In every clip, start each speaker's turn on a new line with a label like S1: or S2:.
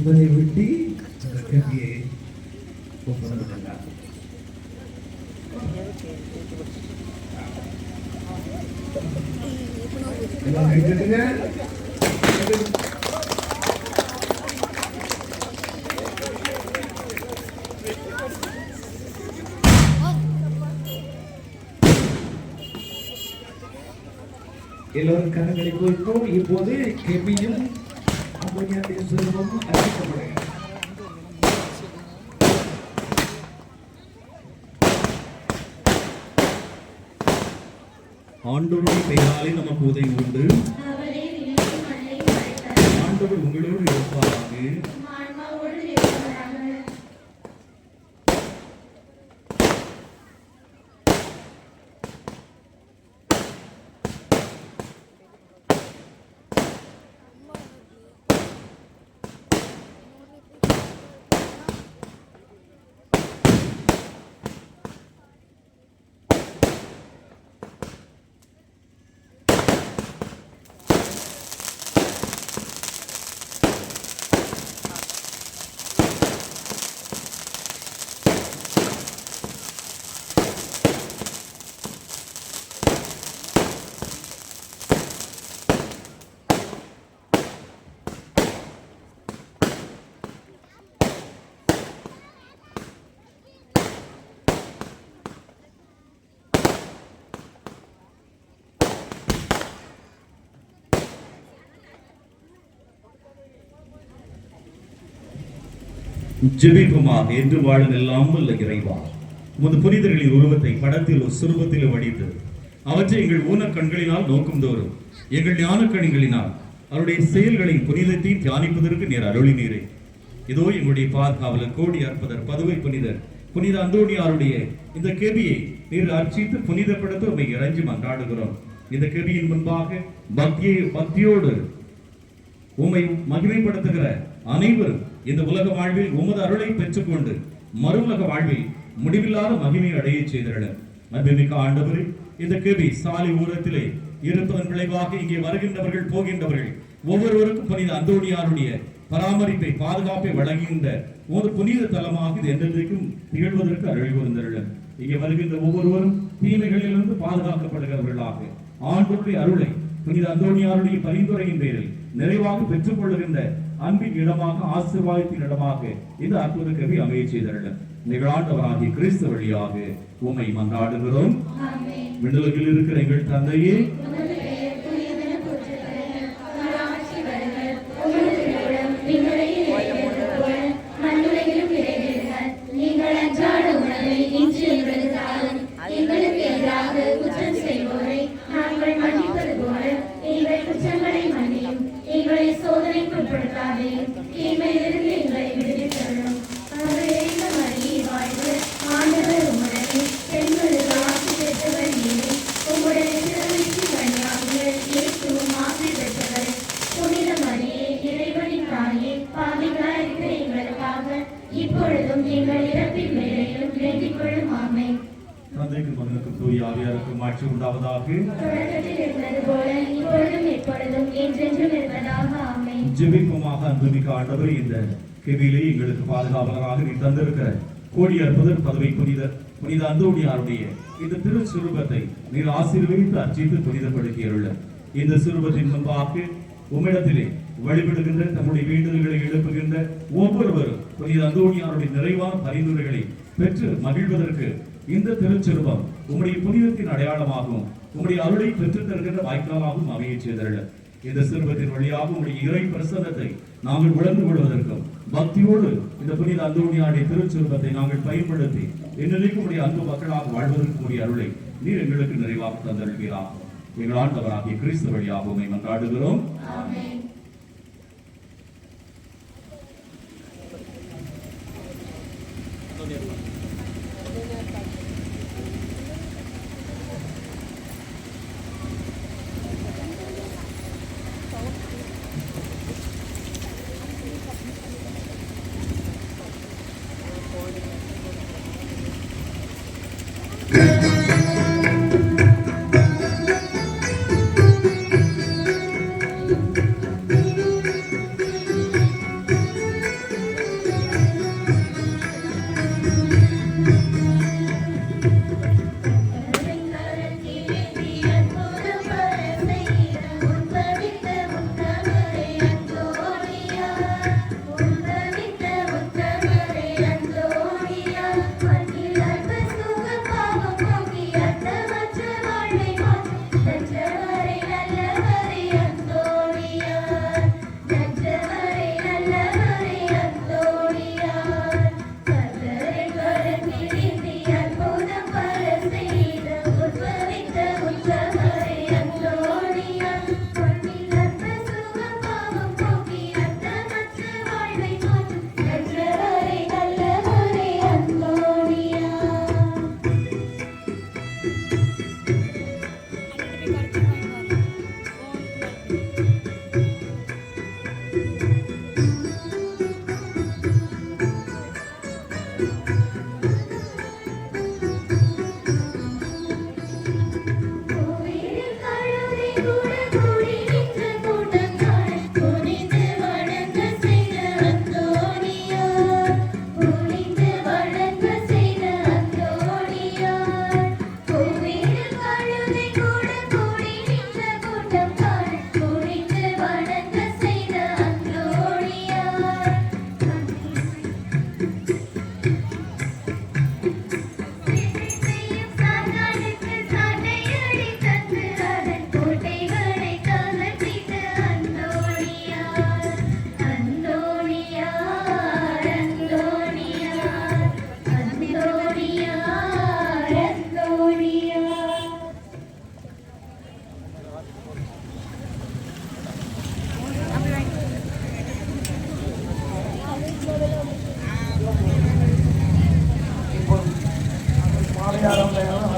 S1: என்பதை விட்டு அந்த கேள்வியை ஒப்புக்கொண்டார். எல்லோரும் கரங்களை கொடுப்போம். இப்போது கெபியும் அந்தோனியாருடைய சிறுவமும் அறிவிக்கப்படுகிறது. ஆண்டவருடைய பெயராலே நமக்கு உதவி உண்டு. ஆண்டவர் உங்களோடு இருப்பாராக. ஜெபிக்குமாக என்று வாழும் எல்லாம் வல்ல இறைவா, உமது புனிதர்களின் உருவத்தை படத்தில் ஒரு சுரூபத்தில் வடித்து அவற்றை எங்கள் ஊன கண்களினால் நோக்கும் தோறும் எங்கள் ஞான கண்களினால் அவருடைய செயல்களின் புனிதத்தை தியானிப்பதற்கு நேர் அருளினீரே. இதோ எங்களுடைய பாதுகாவலர் கோடி அற்பதர் பதுவை புனிதர் புனித அந்தோனியாருடைய இந்த கெபியை நீர் அர்ச்சித்து புனிதப்படுத்த உம்மை இறைஞ்சி மன்றாடுகிறோம். இந்த கெபியின் முன்பாக பக்தியோடு உம்மை மகிமைப்படுத்துகிற அனைவரும் இந்த உலக வாழ்வில் உமது அருளை பெற்றுக்கொண்டு மறு உலக வாழ்வில் முடிவில்லாத மகிமை அடைய செய்தருள. அன்புமிக்க ஆண்டவரே, இந்த கெபி சாலை ஓரத்திலே இருப்பதன் விளைவாக இங்கே வருகின்றவர்கள் போகின்றவர்கள் ஒவ்வொருவருக்கும் புனித அந்தோனியாருடைய பராமரிப்பை பாதுகாப்பை வழங்குகின்ற ஒரு புனித தலமாக இது என்றென்றைக்கும் திகழ்வதற்கு அருள் கூர்ந்தருள. இங்கே வருகின்ற ஒவ்வொருவரும் தீமைகளிலிருந்து பாதுகாக்கப்படுகிறவர்களாக ஆண்டவருடைய அருளை புனித அந்தோனியாருடைய பரிந்துரையின் பேரில் நிறைவாக பெற்றுக் கொள்ளுகின்ற அன்பின் இடமாக ஆசீர்வாதத்தின் இடமாக இந்த அற்புத கெபி அமைய செய்தருள. நிகழாண்டவராகிய கிறிஸ்து வழியாக உம்மை மன்றாடுகிறோம். விண்ணுலகில் இருக்கிற எங்கள் தந்தையே, தந்தைக்கு மகனுக்கு தூய ஆவியாருக்கு மாட்சி உண்டாவதாக. ஜெபிப்போமாக. அன்புமிக்க ஆண்டவரே, இந்த கெபியிலே எங்களுக்கு பாதுகாவலராக நீ தந்திருக்கிற கோடி அற்புதர் பதவி புனித அந்தோனியாருடைய இந்த திரு சுரூபத்தை நீர் ஆசீர்வதித்து அர்ச்சித்து புனிதப்படுத்தியுள்ள இந்த சுரூபத்தின் முன்பாக உம்மிடத்திலே வழிபடுகின்ற தம்முடைய வேண்டுதல்களை எழுப்புகின்ற ஒவ்வொருவரும் புனித அந்தோனியாருடைய நிறைவான பரிந்துரைகளை பெற்று மகிழ்வதற்கு இந்த திருச்சிறுபம் உம்முடைய புனிதத்தின் அடையாளமாகவும் உம்முடைய அருளை பெற்றுத் தருகின்ற வாய்க்காலாகவும் அமைய செய்தருள. இந்த சிறுபத்தின் வழியாக உம்முடைய இறை பிரசன்னத்தை நாங்கள் உணர்ந்து கொள்வதற்கும் பக்தியோடு இந்த புனித அந்தோனியாருடைய திருச்சிறுபத்தை நாங்கள் பயன்படுத்தி என்னைக்கும் உடைய அன்பு மக்களாக வாழ்வதற்கு உடைய அருளை நீர் எங்களுக்கு நிறைவாக தந்தருள்வீராக. எங்கள் ஆண்டவராகிய கிறிஸ்து வழியாக உம்மை மன்றாடுகிறோம்.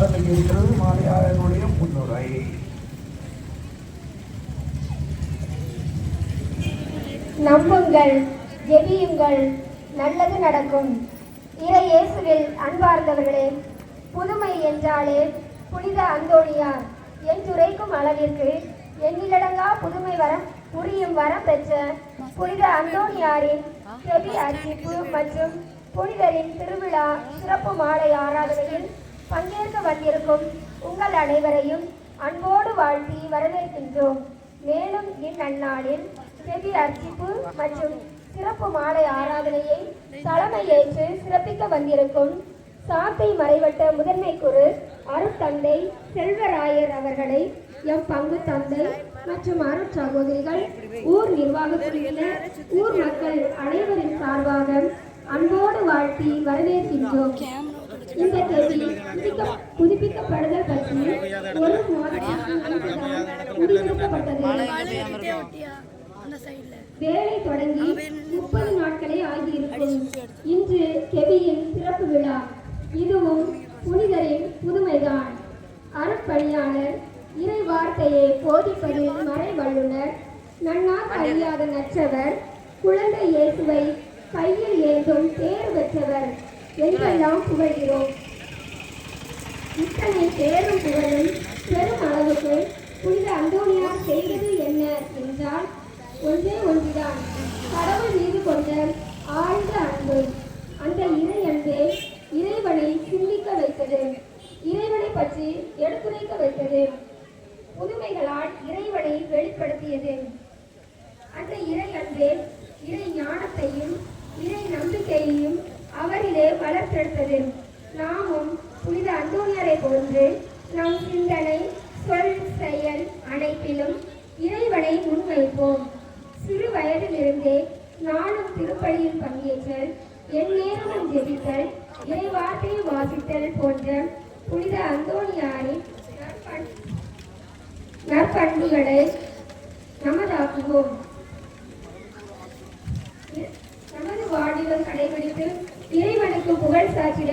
S2: ஆரம்பிக்கிறது மாலையாளனுடைய முன்னுரை.
S3: நம்புங்கள், ஜெபியுங்கள், நல்லது நடக்கும். இறை இயேசுவில் அன்பார்ந்தவர்களே, புதுமை என்றாலே புனித அந்தோணியார் என்றுரைக்கும் அளவிற்கு எண்ணிலடங்கா புதுமை வரம் புரியும் வரம் பெற்ற புனித அந்தோணியாரின் செவி அர்ச்சிப்பு மற்றும் புனிதரின் திருவிழா சிறப்பு மாலை ஆராதனையில் பங்கேற்க வந்திருக்கும் உங்கள் அனைவரையும் அன்போடு வாழ்த்தி வரவேற்கின்றோம். மேலும் இந்நன்னாளில் செவி அர்ச்சிப்பு மற்றும் சிறப்பு மாலை ஆராதனையை தலைமையேற்று சிறப்பிக்க வந்திருக்கும் சாத்தை மறைவட்ட முதன்மை குரு அருட்தந்தை செல்வராயர் அவர்களை எம் பங்கு தந்தை மற்றும் அருட் சகோதரிகள், ஊர் நிர்வாக குழுவினர், ஊர் மக்கள் அனைவரின் சார்பாக அன்போடு வாழ்த்தி வரவேற்கின்றோம். இந்த தேதி புதுப்பிக்கப்படுதல் பற்றி ஒரு மாதத்திற்கு முடிவெடுக்கப்பட்டது. வேலை தொடங்கி 30 நாட்களே ஆகியிருக்கும். இன்று கெபியின் சிறப்பு விழா. இதுவும் புனிதரின் புதுமைதான். அருட்பணியாளர் இறை வார்த்தையை போதிப்பதில் மறை வல்லுனர், நன்னார் அறியாத நற்றவர், குழந்தை இயேசுவை கையில் ஏந்தும் தேர் பெற்றவர் என்றெல்லாம் புகழ்கிறோம். இத்தனை பேரும் புகழும் பெரும் அளவுக்கு புனித அந்தோணியார் செய்தது என்ன என்றால் ஒன்றே ஒன்றுதான், கடவுள் மீது கொண்ட ஆழ்ந்த அன்பு. அந்த இறை அன்பே இறைவனை சிந்திக்க வைத்தது, இறைவனை பற்றி எடுத்துரைக்க வைத்தது, புதுமைகளால் இறைவனை வெளிப்படுத்தியது. அந்த இறை அன்பே இறை ஞானத்தையும் இறை நம்பிக்கையையும் அவரிலே வளர்த்தெடுத்தது. நாமும் புனித அந்தோணியாரை போன்று நம் சிந்தனை, சொல், செயல் அனைத்திலும் இறைவனை முன்வைப்போம். சிறு வயதிலிருந்தே நாளும் திருப்பலியில் பங்கேற்றல், எந்நேரமும் ஜெபித்தல், இறை வார்த்தையை வாசித்தல் போன்ற புனித அந்தோணியாரின் நற்பண்புகளை நமதாக்குவோம். நமது வாழ்விலும் கடைபிடித்து இறைவனுக்கு புகழ் சாற்றிட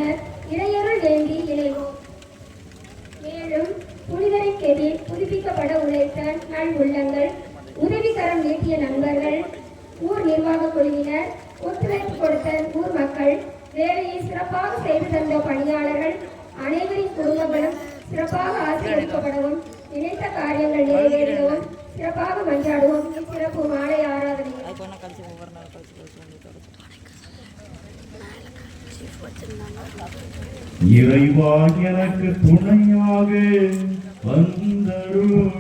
S3: இறையருள் வேண்டி இணைவோம். மேலும் புனிதரின் கெதி புதுப்பிக்கப்பட உழைத்த நல் உள்ளங்கள், உதவிக்கரம் நீட்டிய நண்பர்கள், ஊர் நிர்வாக குழுவினர், ஒத்துழைப்பு கொடுத்த ஊர் மக்கள், வேலையை சிறப்பாக செய்து தந்த பணியாளர்கள் அனைவரின் குடும்பங்களும் சிறப்பாக ஆசீர்வதிக்கப்படவும், நினைத்த காரியங்கள் நிறைவேறவும் சிறப்பாக மன்றாடுவோம். சிறப்பு மாலை ஆராதனை.
S1: இறைவா எனக்கு துணையாக வந்தருளும்.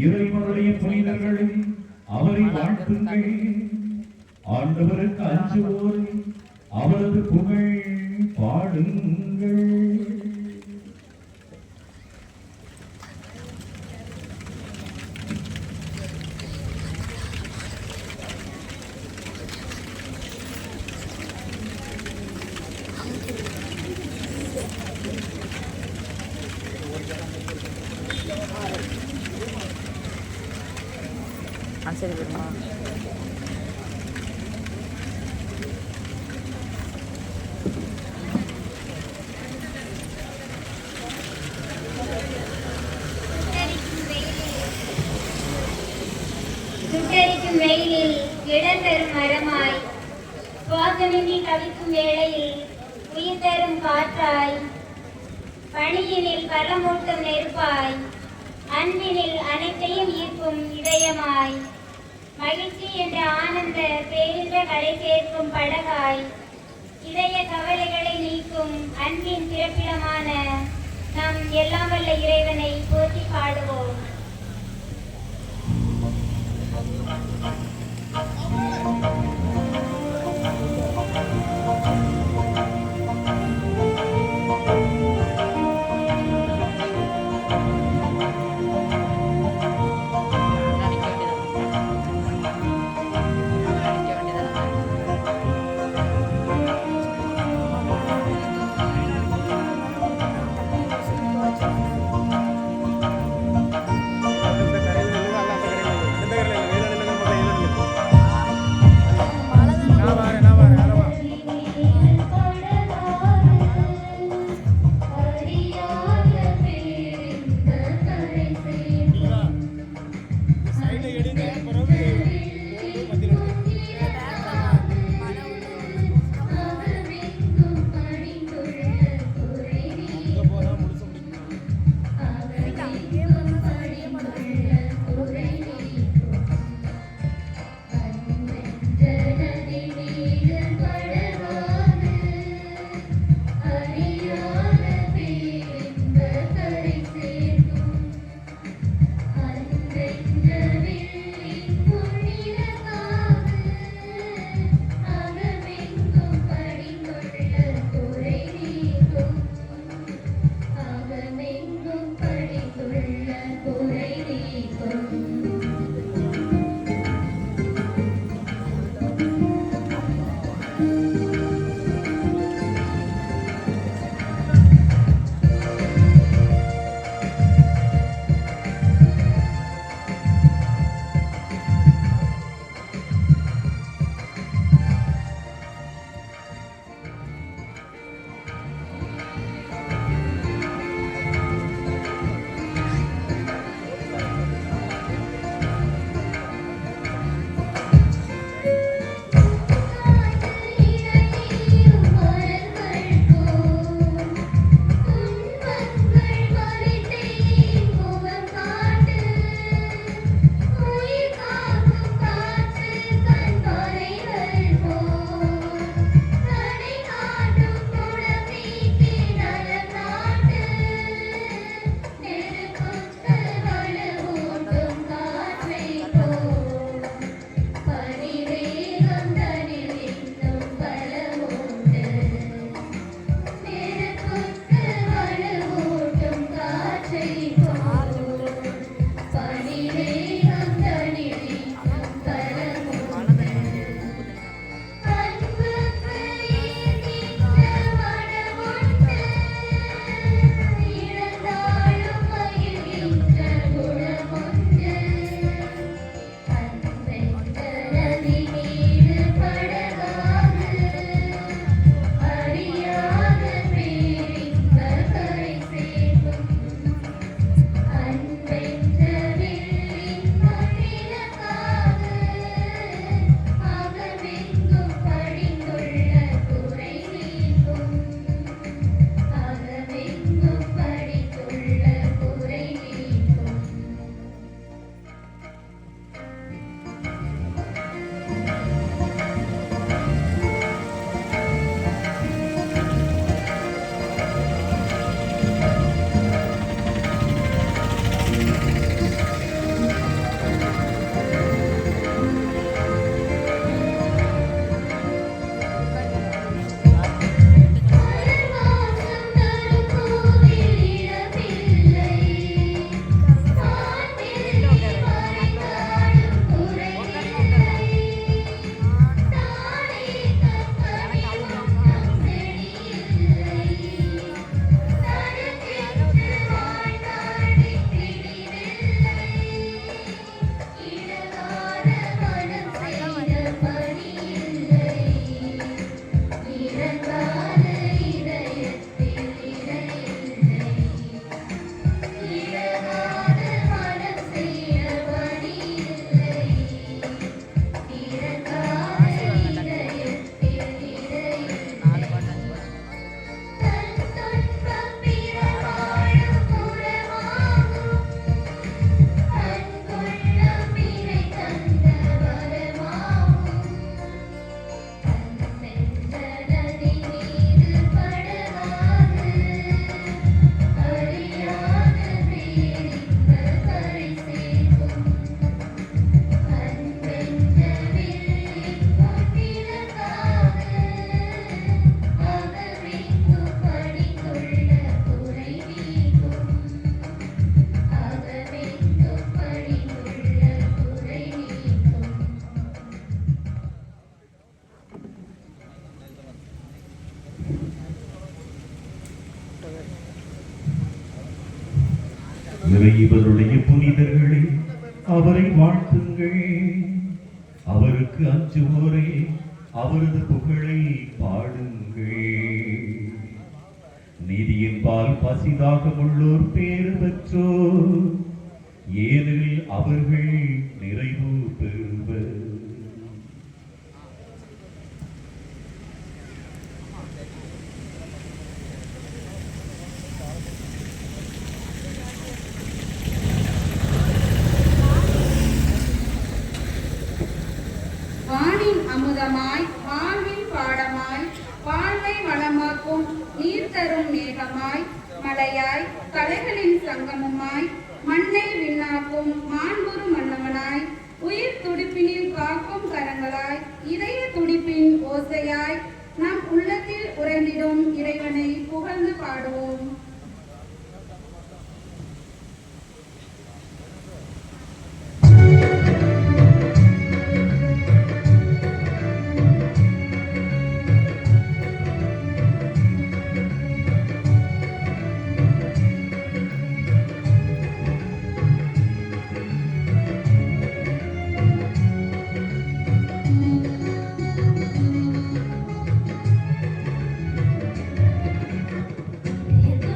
S1: இறைவனுடைய புனிதர்களே அவரை வாழ்த்துங்கள். ஆண்டவருக்கு அஞ்சுவோரை அவரது புகழ் பாடுங்கள்.
S4: சரி வருமா
S3: சுட்டரிக்கும் வெயிலில் இடம் தரும் மரமாய், சுவாசமின்றி தவிக்கும் வேளையில் உயிர் தரும் காற்றாய், பணியினில் பலமூட்டும் நெருப்பாய், அன்பினில் அனைத்தையும் ஈர்க்கும் இதயமாய், மகிழ்ச்சி என்ற ஆனந்த பேரின்ப கரை சேர்க்கும் படகாய், இதய கவலைகளை நீக்கும் அன்பின் பிறப்பிடமான நம் எல்லாம் வல்ல இறைவனை போற்றி பாடுவோம்.
S1: இறைவனுடைய புனிதர்களே, அவரை வாழ்த்துங்கள். அவருக்கு அஞ்சுவோரே, அவரது புகழை பாடுங்கள். நீதியின்பால் பசிதாகமுள்ளோர் பேறு பெற்றோர், ஏனெனில் அவர்கள் நிறைவு பெறுவர்.
S4: வானின் அமுதமாய் வாழ்வின் பாடமாய் வாழ்வை வளமாக்கும் நீர் தரும் மேகமாய் மலையாய் கலைகளின் சங்கமமாய் மண்ணை விண்ணாக்கும் மாண்புறு மன்னவனாய் உயிர் துடிப்பினில் காக்கும் கரங்களாய் இதய துடிப்பின் ஓசையாய் நம் உள்ளத்தில் உறைந்திடும் இறைவனை புகழ்ந்து பாடுவோம்.
S3: Thank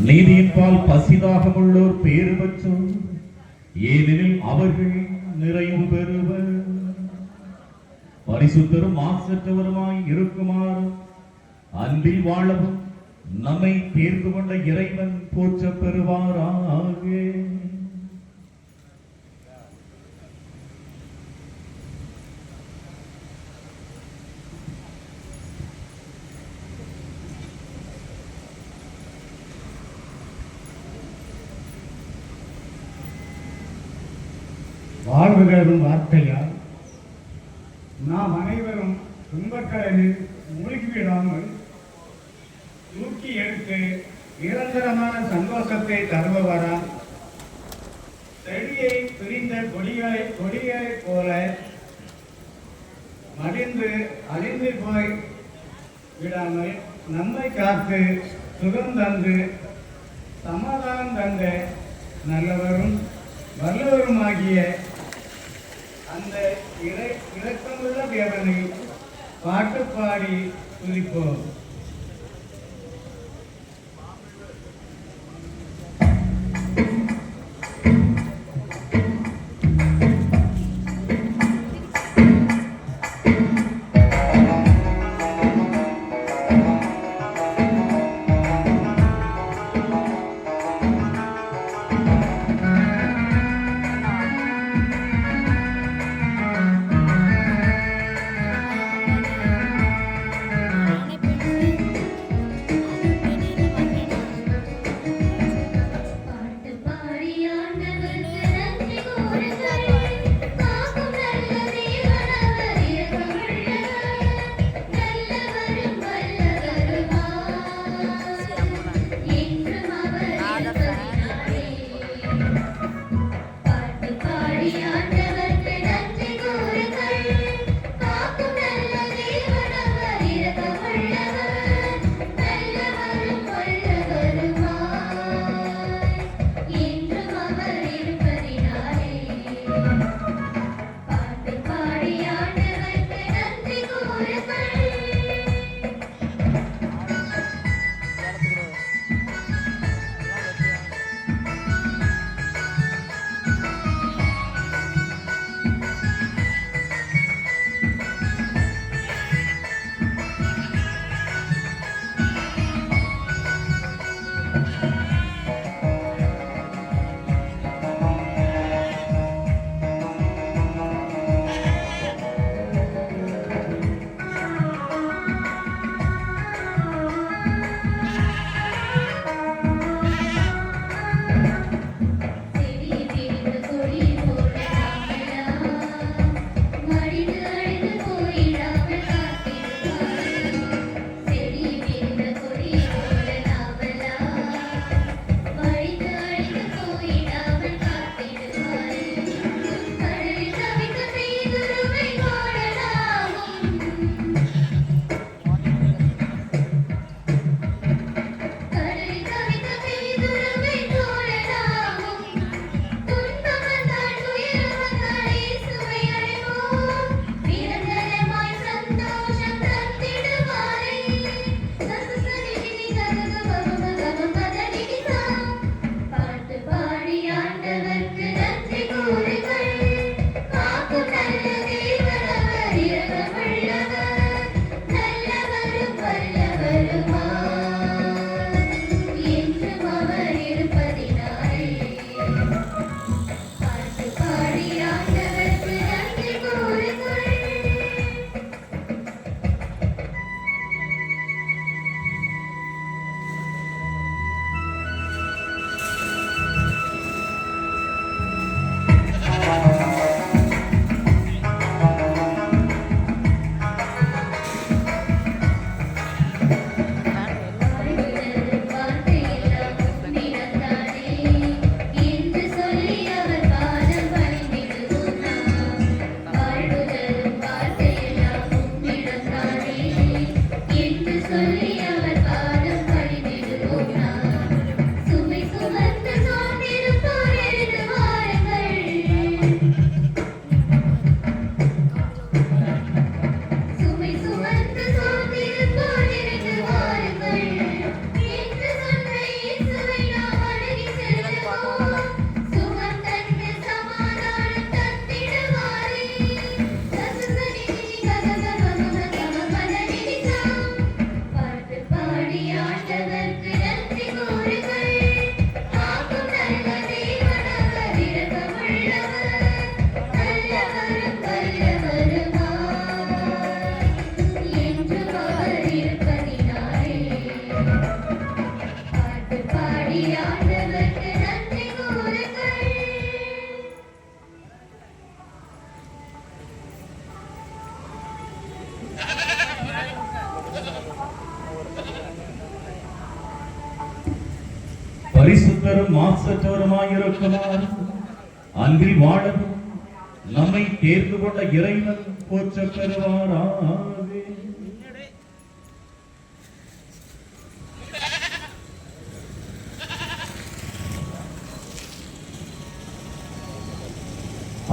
S1: நீதியின் பால் பசிதாகமுள்ளோர் பேறு பெற்றோர், ஏனெனில் அவர்கள் நிறைவு பெறுவர். பரிசுத்தரும் மாசற்றவருமாய் இருக்குமாறு அன்பில் வாழவும் நம்மை தேர்ந்து கொண்ட இறைவன் போற்றப் பெறுவாராக.
S5: வாழ்வு தரும் வார்த்தையால் நாம் அனைவரும் துன்பக்கடலில் மூழ்கிவிடாமல் தூக்கி எடுத்து நிரந்தரமான சந்தோஷத்தை தருபவரால் செடியை பிரிந்த கொடிகளைப் போல மடிந்து அழிந்து போய் விடாமல் நம்மை காத்து சுகம் தந்து சமாதானம் தந்த நல்லவரும் வல்லவருமாகிய அந்த இரக்கமுள்ள தேவனை பாட்டு பாடி துதிப்போம்.
S6: Thank you.
S3: பலியானவர்க்கு நன்றி கூறுங்கள்.
S1: பரிசுத்தரும் மாசற்றவருமாயிருக்கிறார். அன்பில் வாழவும் நம்மை தேர்ந்து கொண்ட இறைவன் போற்றப் பெறுவாராக.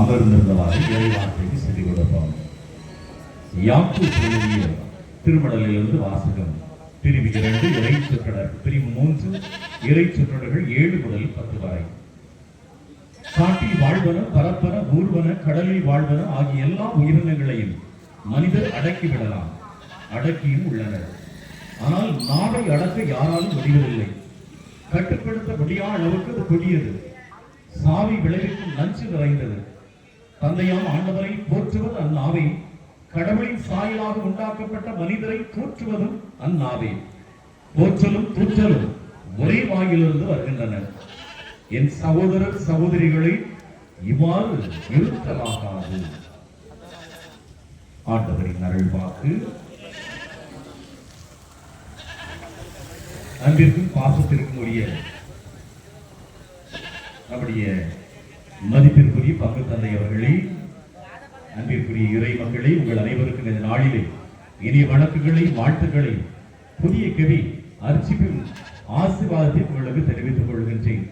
S1: அமர்ந்திருந்தவாறு இறைவார்த்தைக்கு செவி கொடுப்போம். யாக்கோபு எழுதிய திருமடலிலிருந்து வாசகம். பிரிவு 2 இறை சொற்றொடர், பிரிவு 3 இறை சொற்றொடர்கள் 7 முதல் 10 வரை. காட்டில் வாழ்வன, பரப்பன, ஊர்வன, கடலில் வாழ்வன ஆகிய எல்லா உயிரினங்களையும் மனிதர் அடக்கி விடலாம், அடக்கியும் உள்ளனர். ஆனால் நாவை அடக்க யாராலும் முடிவதில்லை. கட்டுப்படுத்த முடியாத அளவுக்கு அது கொடியது, சாவி விளைவிக்கும் நஞ்சு நிறைந்தது. தந்தையாம் ஆண்டவரை போற்றுவது அந்நாவே, கடவுளின் சாயலாக உண்டாக்கப்பட்ட மனிதரை தூற்றுவதும் அந்நாவே. போற்றலும் தூற்றலும் ஒரே வாயிலிருந்து வருகின்றன. என் சகோதரர் சகோதரிகளை இவ்வாறு இருத்தலாகாது. ஆண்டவரின் அருள்வாக்கு. அன்பிற்கும் பாசத்திற்கும் உரிய நம்முடைய மதிப்பிற்குரிய பங்கு தந்தை அவர்களே, அன்பிற்குரிய இறை மக்களை, உங்கள் அனைவருக்கும் இந்த நாளிலே இனிய வணக்கங்களை, வாழ்த்துக்களை புதிய கவி அர்ச்சிப்பின் ஆசீர்வாதத்தை உங்களுக்கு தெரிவித்துக் கொள்கின்றேன்.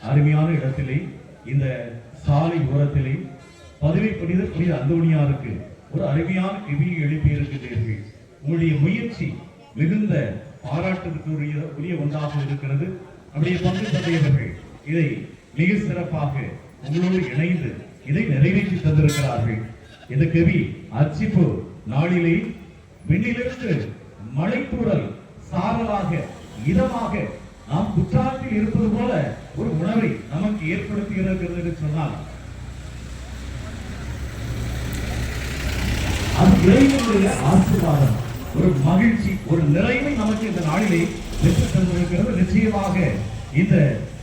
S1: அருமையான இடத்திலே, இந்த சாலை ஓரத்திலே பதவி புனித அந்தோணியாருக்கு ஒரு அருமையான கவியை எழுப்பி இருக்கின்றீர்கள். உங்களுடைய முயற்சி மிகுந்த பாராட்டுக்குரிய ஒன்றாக இருக்கிறது. நம்முடைய பங்கு தந்தையவர்கள் இதை மிக சிறப்பாக உங்களோடு இணைந்து இதை நிறைவேற்றி தந்திருக்கிறார்கள். இந்த கவி அர்ச்சிப்பு நாளிலே விண்ணிலிருந்து மழைத்தூறல் சாரலாக இதமாக நாம் குற்றாலத்தில் இருப்பது போல ஒரு உணர்வை நமக்கு ஏற்படுத்தி இருக்கிறது என்று சொன்னால் அது இறைவனுடைய ஆசீர்வாதம், ஒரு மகிழ்ச்சி, ஒரு நிறைவை நமக்கு இந்த நாளிலே பெற்று தந்திருக்கிறது. நிச்சயமாக இந்த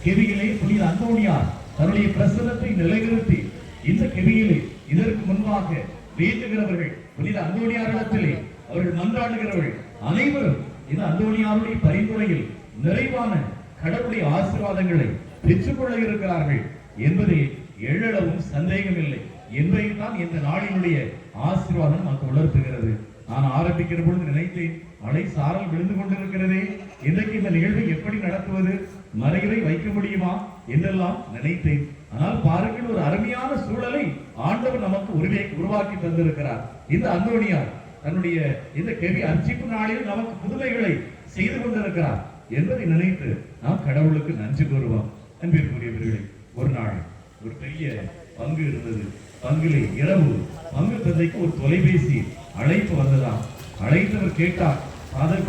S1: கெவியிலே புனித அந்தோணியார் தன்னுடைய பிரசனத்தை நிலைநிறுத்தி இந்த கெவியிலே இதற்கு முன்பாக வேண்டுகிறவர்கள், புனித அந்தோணியாரிடத்திலே அவர்கள் மன்றாடுகிறவர்கள் அனைவரும் இந்த அந்தோணியாருடைய பரிந்துரையில் நிறைவான கடவுளுடைய ஆசீர்வாதங்களை பெற்றுக்கொள்ள இருக்கிறார்கள் என்பதில் எழளவும் சந்தேகமில்லை என்பதைத்தான் இந்த நாளினுடைய ஆசீர்வாதம் நமக்கு உணர்த்துகிறது. நான் ஆரம்பிக்கிற பொழுது நினைத்தேன், மழை சாரல் விழுந்து கொண்டிருக்கிறதே, இன்றைக்கு இந்த நிகழ்வை எப்படி நடத்துவது, மறைகளை வைக்க முடியுமா என்றெல்லாம் நினைத்தேன். ஆனால் பாருங்கள், ஒரு அருமையான சூழலை ஆண்டவர் நமக்கு உருவாக்கி தந்திருக்கிறார். இந்த அந்தோணியார் தன்னுடைய இந்த கெவி அர்ச்சிப்பு நாளில் நமக்கு புதுமைகளை செய்து கொண்டிருக்கிறார் என்பதை நினைத்து நாம் கடவுளுக்கு நன்றி கூறுவோம். அன்பிற்குரியவர்களே, ஒரு நாள் ஒரு பெரிய பங்கு இருந்தது. பங்கிலே இரவு பங்கு தந்தைக்கு ஒரு தொலைபேசி அழைப்பு வந்ததாம். அழைத்தவர் கேட்டார், ஃபாதர்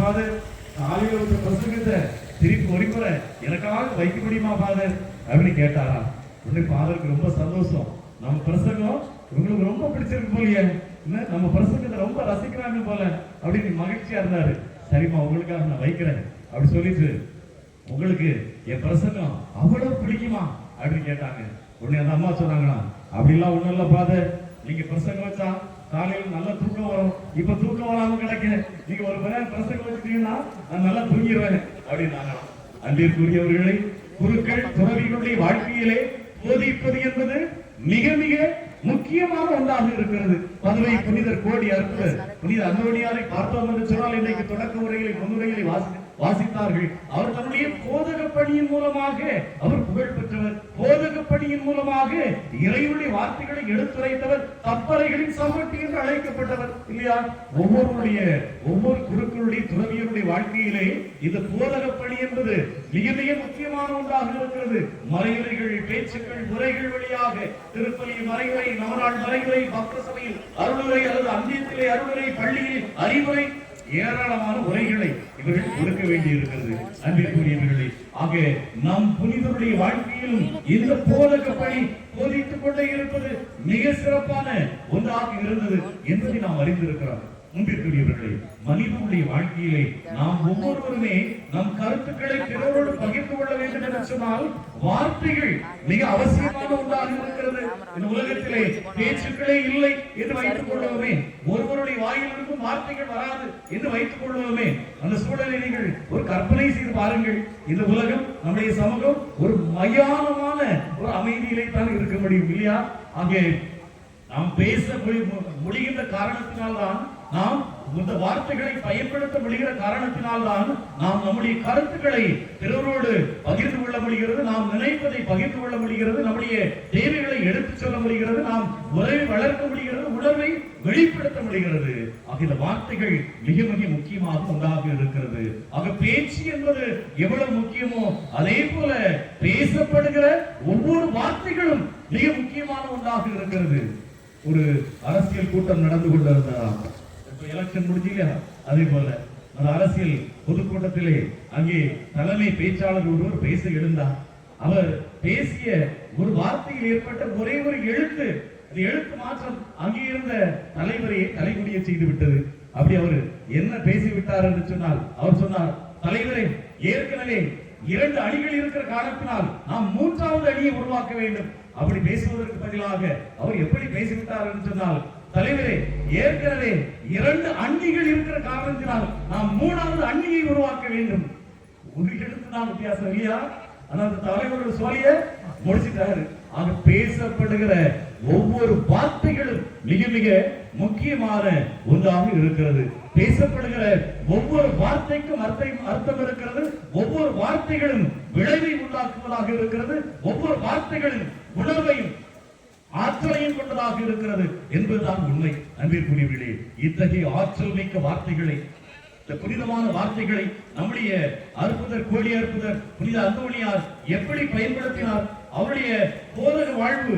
S1: காலையில் ஒரு பிரசங்கத்தை திருப்பி ஒளிபர எனக்காக வைக்க முடியுமா ஃபாதர் அப்படின்னு கேட்டாராம். உடனே ஃபாதருக்கு ரொம்ப சந்தோஷம். நம்ம பிரசங்கம் உங்களுக்கு ரொம்ப பிடிச்சிருக்கு போலியே, நம்ம பிரசங்கத்தை ரொம்ப ரசிக்கிறாங்க போல அப்படின்னு மகிழ்ச்சியா இருந்தாரு. சரிம்மா, உங்களுக்காக நான் வைக்கிறேன் அப்படி சொல்லிட்டு, உங்களுக்கு என் பிரசங்கம் அவ்வளவு பிடிக்குமா அப்படின்னு கேட்டாங்க. உடனே அந்த அம்மா சொன்னாங்களா, அப்படிலாம் ஒண்ணும் இல்ல ஃபாதர், நீங்க பிரசங்கம் வச்சா காலையில் நல்ல தூக்கம் வரும். இப்ப தூக்கம் வராம கிடைக்க, நீங்க ஒரு மணி நேரம் பிரசங்கம் வச்சுட்டீங்கன்னா நான் நல்லா தூங்கிடுவேன் அப்படின்னாங்க. அன்பிற்குரியவர்களை, குருக்கள் துறவிகளுடைய வாழ்க்கையிலே போதிப்பது என்பது மிக மிக முக்கியமான ஒன்றாக இருக்கிறது. பதுவை புனிதர் கோடி அற்புதர் புனித அந்தோணியாரை பார்த்தோம் என்று சொன்னால், இன்றைக்கு தொடக்க உரைகளை முன்னுரைகளை வாசித்தார்கள். அவர் தன்னுடைய போதக பணியின் மூலமாக அவர் புகழ் பெற்றவர். போதக பணியின் மூலமாக இறைவனுடைய வார்த்தைகளை எடுத்துரைத்தவர். தப்பறைகளின் சமட்டி என்று அழைக்கப்பட்டவர் இல்லையா? ஒவ்வொரு குருக்களுடைய துறவியருடைய வாழ்க்கையிலே இந்த போதக பணி என்பது மிக மிக முக்கியமான ஒன்றாக இருக்கிறது. மறையுரைகள், பேச்சுக்கள், உரைகள் வழியாக திருப்பலி மறையுரை, நவநாள் மறையுரை, பக்த சபையில் அருளுரை அல்லது அந்தியத்திலே அருளுரை, பள்ளியில் அறிவுரை, ஏராளமான உரைகளை இவர்கள் கொடுக்க வேண்டி இருக்கிறது. அன்பிற்குரியவர்களே, ஆக நம் புனிதருடைய வாழ்க்கையிலும் இந்த போதக பணி போதித்துக் கொண்டே இருப்பது மிக சிறப்பான ஒன்றாக இருந்தது என்பதை நாம் அறிந்திருக்கிறோம். அன்பிற்குரியவர்களே, மனிதனுடைய வாழ்க்கையிலே நாம் ஒவ்வொருவருமே நம் கருத்துக்களை பிறரோடு பகிர்ந்து கொள்ள வேண்டும் என்று சொன்னால் வார்த்தைகள் மிக அவசியமான ஒன்றாக இருக்கிறது. இந்த உலகத்திலே பேச்சுக்களே இல்லை என்று வைத்துக் கொள்வோமே, ஒருவருடைய வாயிலிருக்கும் வார்த்தைகள் வராது என்று வைத்துக் கொள்வோமே, அந்த சூழலை நீங்கள் ஒரு கற்பனை செய்து பாருங்கள். இந்த உலகம், நம்முடைய சமூகம் ஒரு மயானமான ஒரு அமைதியிலே தான் இருக்க முடியும் இல்லையா? அங்கே நாம் பேச முடிகின்ற காரணத்தினால்தான், நாம் இந்த வார்த்தைகளை பயன்படுத்த முடிகிற காரணத்தினால்தான் நாம் நம்முடைய கருத்துக்களை பிறரோடு பகிர்ந்து கொள்ள முடிகிறது, நாம் நினைப்பதை பகிர்ந்து கொள்ள முடிகிறது, நம்முடைய தேவைகளை எடுத்துச் சொல்ல முடிகிறது, நாம் உறவை வளர்க்க முடிகிறது, உணர்வை வெளிப்படுத்த முடிகிறது. ஆக இந்த வார்த்தைகள் மிக மிக முக்கியமாக ஒன்றாக இருக்கிறது. ஆக பேச்சு என்பது எவ்வளவு முக்கியமோ அதே போல பேசப்படுகிற ஒவ்வொரு வார்த்தைகளும் மிக முக்கியமான ஒன்றாக இருக்கிறது. ஒரு அரசியல் கூட்டம் நடந்து கொண்டிருந்ததாம். எலெக்ஷன் முடிஞ்சு இல்லையா, அதே போல அந்த அரசியல் பொதுக்கூட்டத்திலே அங்கே தலைமை பேச்சாளர் ஒருவர் பேச எழுந்தார். அவர் பேசிய ஒரு வார்த்தையில் ஏற்பட்ட ஒரே ஒரு எழுத்து, அந்த எழுத்து மாற்றம் அங்கே இருந்த தலைவரையே தலைமுடிய செய்து விட்டது. அப்படி அவர் என்ன பேசிவிட்டார் என்று சொன்னால், அவர் சொன்னார், தலைவரே, ஏற்கனவே 2 அணிகள் இருக்கிற காரணத்தினால் நாம் 3வது அணியை உருவாக்க வேண்டும். அப்படி பேசுவதற்கு பதிலாக அவர் எப்படி பேசிவிட்டார் என்று சொன்னால், தலைவரே, ஏற்கனவே 2 அணிகள் இருக்கிற காரணத்தினால் நாம் 3வது அணியை உருவாக்க வேண்டும். ஒரு எழுத்து தான் வித்தியாசம் இல்லையா? ஆனா அந்த தலைவரோட சொல்லிய முடிச்சிட்டாரு. ஆக பேசப்படுகிற ஒவ்வொரு வார்த்தைகளும் மிக மிக முக்கியமான ஒன்றாக இருக்கிறது. பேசப்படுகிற ஒவ்வொரு வார்த்தைக்கும் அர்த்தம் இருக்கிறது. ஒவ்வொரு வார்த்தைகளும் விளைவை உண்டாக்குவதாக இருக்கிறது. ஒவ்வொரு வார்த்தைகளும் உணர்வையும் ஆற்றலையும் கொண்டதாக இருக்கிறது என்பதுதான் உண்மை. அன்பிற்குரியவர்களே, இத்தகைய ஆற்றல் மிக்க வார்த்தைகளை, இந்த புனிதமான வார்த்தைகளை நம்முடைய அற்புதர், கோடி அற்புதர் புனித அந்தோணியார் எப்படி பயன்படுத்தினார்? அவருடைய போதக வாழ்வு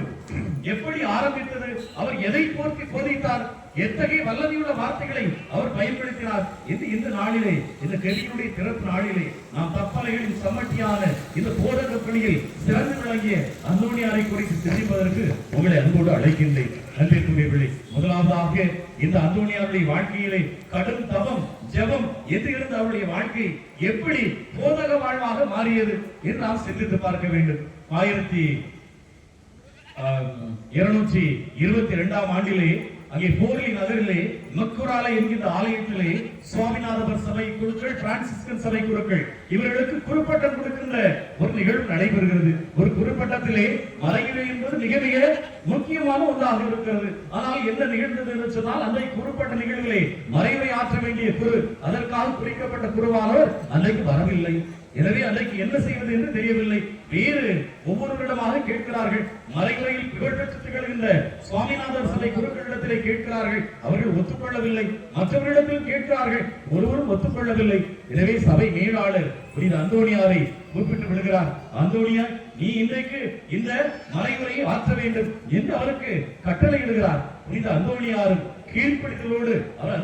S1: எப்படி ஆரம்பித்தது? அவர் எதை போற்றி போதித்தார்? எத்தகைய வல்லமையுள்ள வார்த்தைகளை அவர் பயன்படுத்தினார் என்று இந்த நாளிலே, இந்த கெதியுடைய திறப்பு நாளிலே நாம் தப்பலைகளின் சம்மட்டியான இந்த போதக பணியில் சிறந்து விளங்கிய அந்தோணியாரை குறித்து சிந்திப்பதற்கு உங்களை அன்போடு அழைக்கின்றேன். அன்பிற்குரியவர்களே, முதலாவதாக இந்த அந்தோணியாருடைய வாழ்க்கையிலே கடும் தவம், ஜெபம் என்று இருந்த அவருடைய வாழ்க்கை எப்படி போதக வாழ்வாக மாறியது என்று நாம் சிந்தித்து பார்க்க வேண்டும். 1222ஆம் ஆண்டிலே அங்கே போர்லி நகரிலே மக்குராலை என்கின்ற ஆலயத்திலே சுவாமிநாதபர் சபை குழுக்கள், பிரான்சிஸ்கன் சபை குழுக்கள் இவர்களுக்கு குறுப்பட்டம் கொடுக்கின்ற ஒரு நிகழ்வு நடைபெறுகிறது. ஒரு குறுப்பட்டத்திலே மறையுறை என்பது மிக மிக முக்கியமான ஒன்றாக இருக்கிறது. ஆனால் என்ன நிகழ்ந்தது என்று சொன்னால், அந்த குறுப்பட்ட நிகழ்விலே மறையுறை ஆற்ற வேண்டிய குரு, அதற்காக குறிக்கப்பட்ட குருவானவர் அன்றைக்கு வரவில்லை. எனவே அன்றைக்கு என்ன செய்வது என்று தெரியவில்லை. வேறு ஒவ்வொருவரிடமாக கேட்கிறார்கள். மறைமுறையில் புகழ்பெற்று திகழ்கின்ற சுவாமிநாதர் சபை குருக்களிடத்திலே கேட்கிறார்கள். அவர்கள் ஒத்துக்கொள்ளவில்லை. மற்றவர்களிடத்தில் கேட்கிறார்கள். ஒருவரும் ஒத்துக்கொள்ளவில்லை. எனவே சபை மேலாளர் புனித அந்தோணியாரை கூப்பிட்டு விடுகிறார். அந்தோணியார், நீ இன்றைக்கு இந்த மறைமுறையை ஆற்ற வேண்டும் என்று அவருக்கு கட்டளையிடுகிறார். புனித அந்தோணியார் கீழ்ப்படிதலோடு அவர்